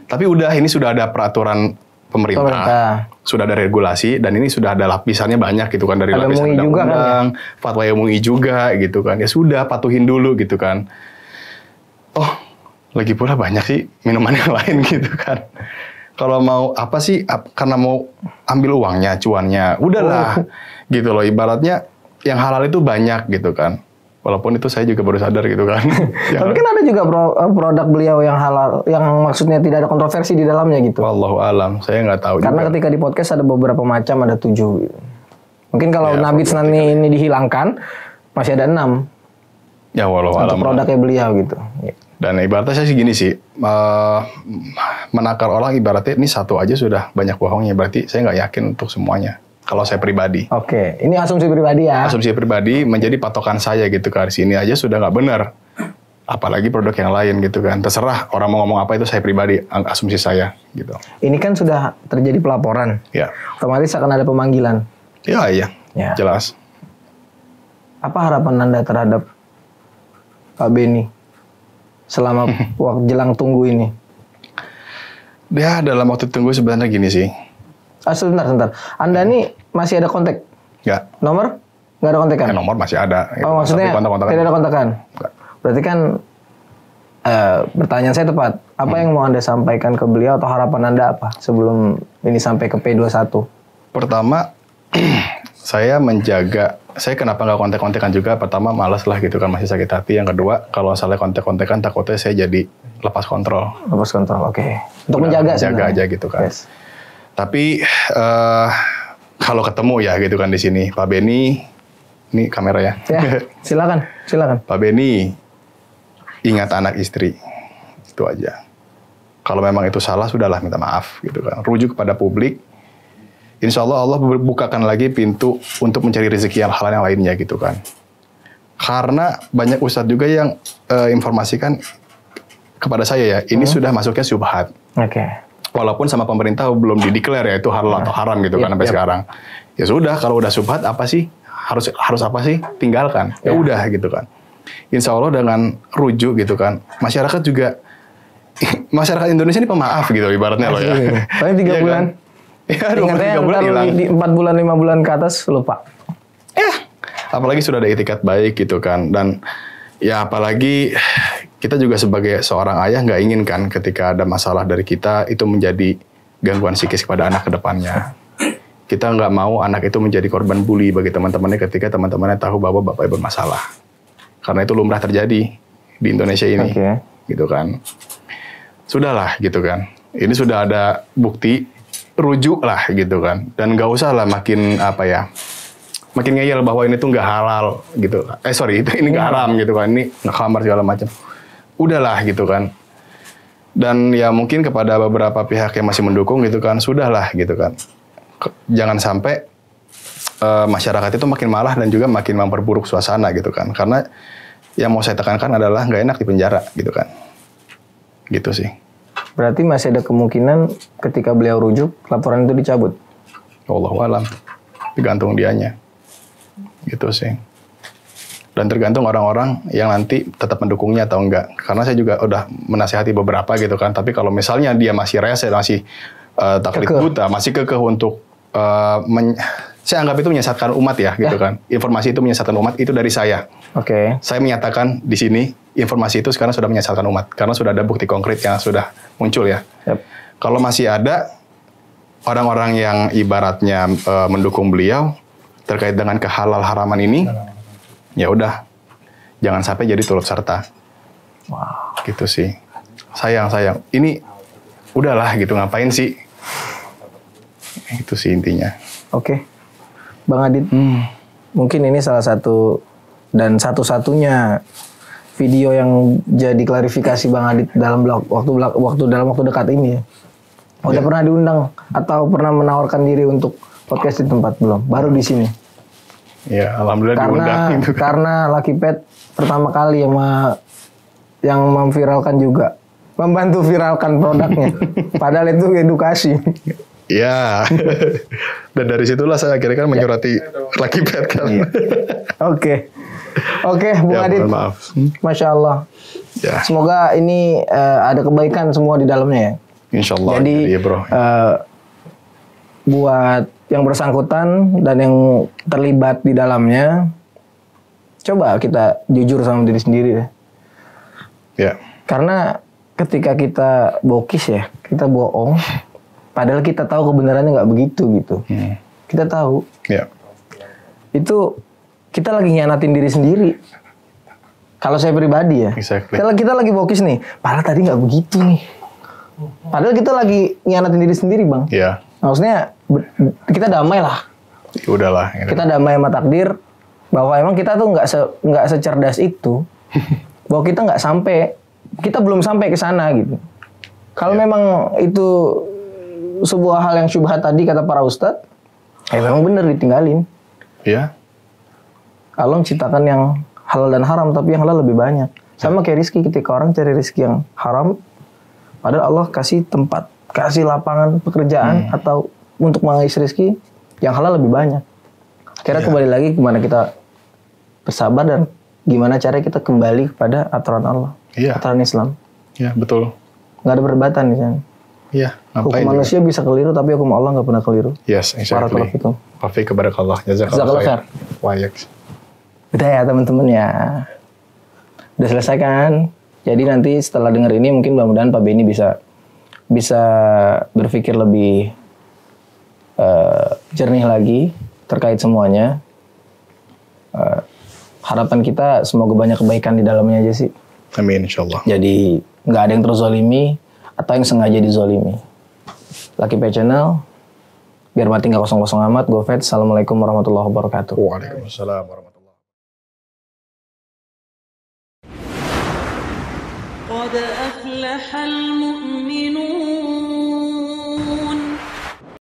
Tapi udah ini sudah ada peraturan pemerintah. Sudah ada regulasi dan ini sudah ada lapisannya banyak gitu kan, dari ada lapisan MUI juga undang-undang, kan, fatwa MUI juga gitu kan. Ya sudah patuhin dulu gitu kan. Oh, lagi pula banyak sih minuman yang lain gitu kan. Kalau mau apa sih, karena mau ambil uangnya, cuannya, udahlah gitu loh. Ibaratnya yang halal itu banyak gitu kan. Walaupun itu saya juga baru sadar gitu kan. Tapi kan ada juga produk beliau yang halal, yang maksudnya tidak ada kontroversi di dalamnya gitu. Wallahu alam, saya nggak tahu. Karena juga ketika di podcast ada beberapa macam, ada 7 gitu. Mungkin kalau ya, Nabits nanti ini dihilangkan, masih ada 6. Ya wallahu alam. Untuk produknya beliau gitu. Dan ibaratnya saya sih gini sih, menakar orang ibaratnya ini satu aja sudah banyak bohongnya. Berarti saya nggak yakin untuk semuanya. Kalau saya pribadi. Oke, ini asumsi pribadi ya. Asumsi pribadi menjadi patokan saya gitu kan. Sini aja sudah nggak benar. Apalagi produk yang lain gitu kan. Terserah orang mau ngomong apa, itu saya pribadi, asumsi saya gitu. Ini kan sudah terjadi pelaporan. Ya. Otomatis akan ada pemanggilan. Iya. Jelas. Apa harapan Anda terhadap Pak Benny selama waktu jelang tunggu ini? Ya, dalam waktu tunggu sebenarnya gini sih. Sebentar. Anda nih masih ada kontak? Nggak. Nomor? Nggak ada kontakan? Nomor masih ada. Oh, maksudnya tidak ada kontakan? Nggak. Berarti kan pertanyaan saya tepat. Apa yang mau Anda sampaikan ke beliau atau harapan Anda apa sebelum ini sampai ke P21? Pertama, saya kenapa nggak kontek-kontekan juga? Pertama, malas lah gitu kan, masih sakit hati. Yang kedua, kalau salah kontek-kontekan takutnya saya jadi lepas kontrol. Lepas kontrol, oke. Untuk menjaga aja gitu kan. Yes. Tapi kalau ketemu ya gitu kan di sini, Pak Benny, ini kamera ya. Ya, silakan. Pak Benny, ingat anak istri, itu aja. Kalau memang itu salah, sudahlah minta maaf gitu kan. Rujuk kepada publik. Insya Allah bukakan lagi pintu untuk mencari rezeki yang halal yang lainnya gitu kan. Karena banyak ustadz juga yang informasikan kepada saya ya, ini sudah masuknya syubhat. Oke. Walaupun sama pemerintah belum dideklar ya itu halal atau haram gitu kan sampai sekarang. Ya sudah, kalau udah syubhat apa sih? Harus apa sih? Tinggalkan. Ya udah gitu kan. Insya Allah dengan rujuk gitu kan, masyarakat juga, masyarakat Indonesia ini pemaaf gitu ibaratnya loh ya. Paling 3 bulan. Ya, Ingatnya 3 bulan hilang. di 4 bulan 5 bulan ke atas lupa. Apalagi sudah ada etikat baik gitu kan. Dan ya apalagi kita juga sebagai seorang ayah nggak ingin kan ketika ada masalah dari kita itu menjadi gangguan psikis kepada anak ke depannya. Kita nggak mau anak itu menjadi korban bully bagi teman-temannya ketika teman-temannya tahu bahwa bapaknya bermasalah. Karena itu lumrah terjadi di Indonesia ini. Gitu kan. Sudahlah gitu kan. Ini sudah ada bukti, rujuk lah gitu kan. Dan nggak usah lah makin makin ngeyel bahwa ini tuh nggak halal gitu. Ini nggak haram gitu kan. Ini nggak khamar segala macam. Udahlah gitu kan. Dan ya mungkin kepada beberapa pihak yang masih mendukung gitu kan, sudahlah gitu kan. Jangan sampai masyarakat itu makin malah dan juga makin memperburuk suasana gitu kan. Karena yang mau saya tekankan adalah nggak enak di penjara gitu kan. Gitu sih. Berarti masih ada kemungkinan ketika beliau rujuk, laporan itu dicabut? Wallahu alam. Tergantung dianya. Gitu sih. Dan tergantung orang-orang yang nanti tetap mendukungnya atau enggak. Karena saya juga udah menasihati beberapa gitu kan. Tapi kalau misalnya dia masih rese, masih taklid buta, masih kekeh untuk saya anggap itu menyesatkan umat ya gitu kan. Informasi itu menyesatkan umat, itu dari saya. Oke. Saya menyatakan di sini informasi itu sekarang sudah menyesatkan umat. Karena sudah ada bukti konkret yang sudah muncul ya. Kalau masih ada orang-orang yang ibaratnya mendukung beliau terkait dengan kehalal haraman ini, ya udah, jangan sampai jadi turut serta. Wow. Gitu sih. Sayang. Ini udahlah gitu, ngapain sih? Itu sih intinya. Oke. Bang Adit, mungkin ini salah satu dan satu-satunya video yang jadi klarifikasi Bang Adit dalam waktu dekat ini ya. Udah pernah diundang atau pernah menawarkan diri untuk podcast di tempat belum? Baru di sini. Ya, alhamdulillah diundang gitu. Karena Lucky Pet pertama kali yang memviralkan juga, membantu viralkan produknya. Padahal itu edukasi. Ya. Dan dari situlah saya akhirnya kan menyurati Lucky Pet kan. Oke, Bung Adit. Maaf. Masya Allah. Ya. Semoga ini ada kebaikan semua di dalamnya ya. Insya Allah. Jadi ya, bro. Buat yang bersangkutan dan yang terlibat di dalamnya, coba kita jujur sama diri sendiri deh. Ya. Karena ketika kita bokis ya, kita bohong, padahal kita tahu kebenarannya nggak begitu gitu. Kita tahu. Ya. Itu kita lagi nyianatin diri sendiri. Kalau saya pribadi ya, Exactly. kita lagi bokis nih, padahal tadi nggak begitu nih. Padahal kita lagi nyianatin diri sendiri, Bang. Ya. Maksudnya kita damai lah. Ya udahlah. Gitu. Kita damai sama takdir bahwa emang kita tuh nggak secerdas itu. Bahwa kita belum sampai ke sana gitu. Kalau memang itu sebuah hal yang syubhat tadi kata para ustadz, memang bener ditinggalin. Ya. Allah menciptakan yang halal dan haram, tapi yang halal lebih banyak. Sama kayak rizki, ketika orang cari rizki yang haram, padahal Allah kasih tempat, kasih lapangan pekerjaan atau untuk mengais rizki yang halal lebih banyak. Akhirnya kembali lagi gimana kita bersabar dan gimana cara kita kembali kepada aturan Allah, aturan Islam. Iya, betul. Nggak ada perdebatan di sana. Iya, Hukum manusia bisa keliru, tapi hukum Allah nggak pernah keliru. Yes, exactly. Wafiq kebarakallah. Jazakallah khair. Wayak. Udah ya teman-teman ya. Udah selesai kan? Jadi nanti setelah denger ini mungkin mudah-mudahan Pak Benny bisa berpikir lebih jernih lagi terkait semuanya. Harapan kita semoga banyak kebaikan di dalamnya aja sih. Amin insyaallah. Jadi nggak ada yang terzolimi atau yang sengaja dizolimi. Lucky Pet Channel, biar mati nggak kosong-kosong amat. Go Fed. Assalamualaikum warahmatullahi wabarakatuh. Waalaikumsalam warahmatullahi قد أفلح المؤمنون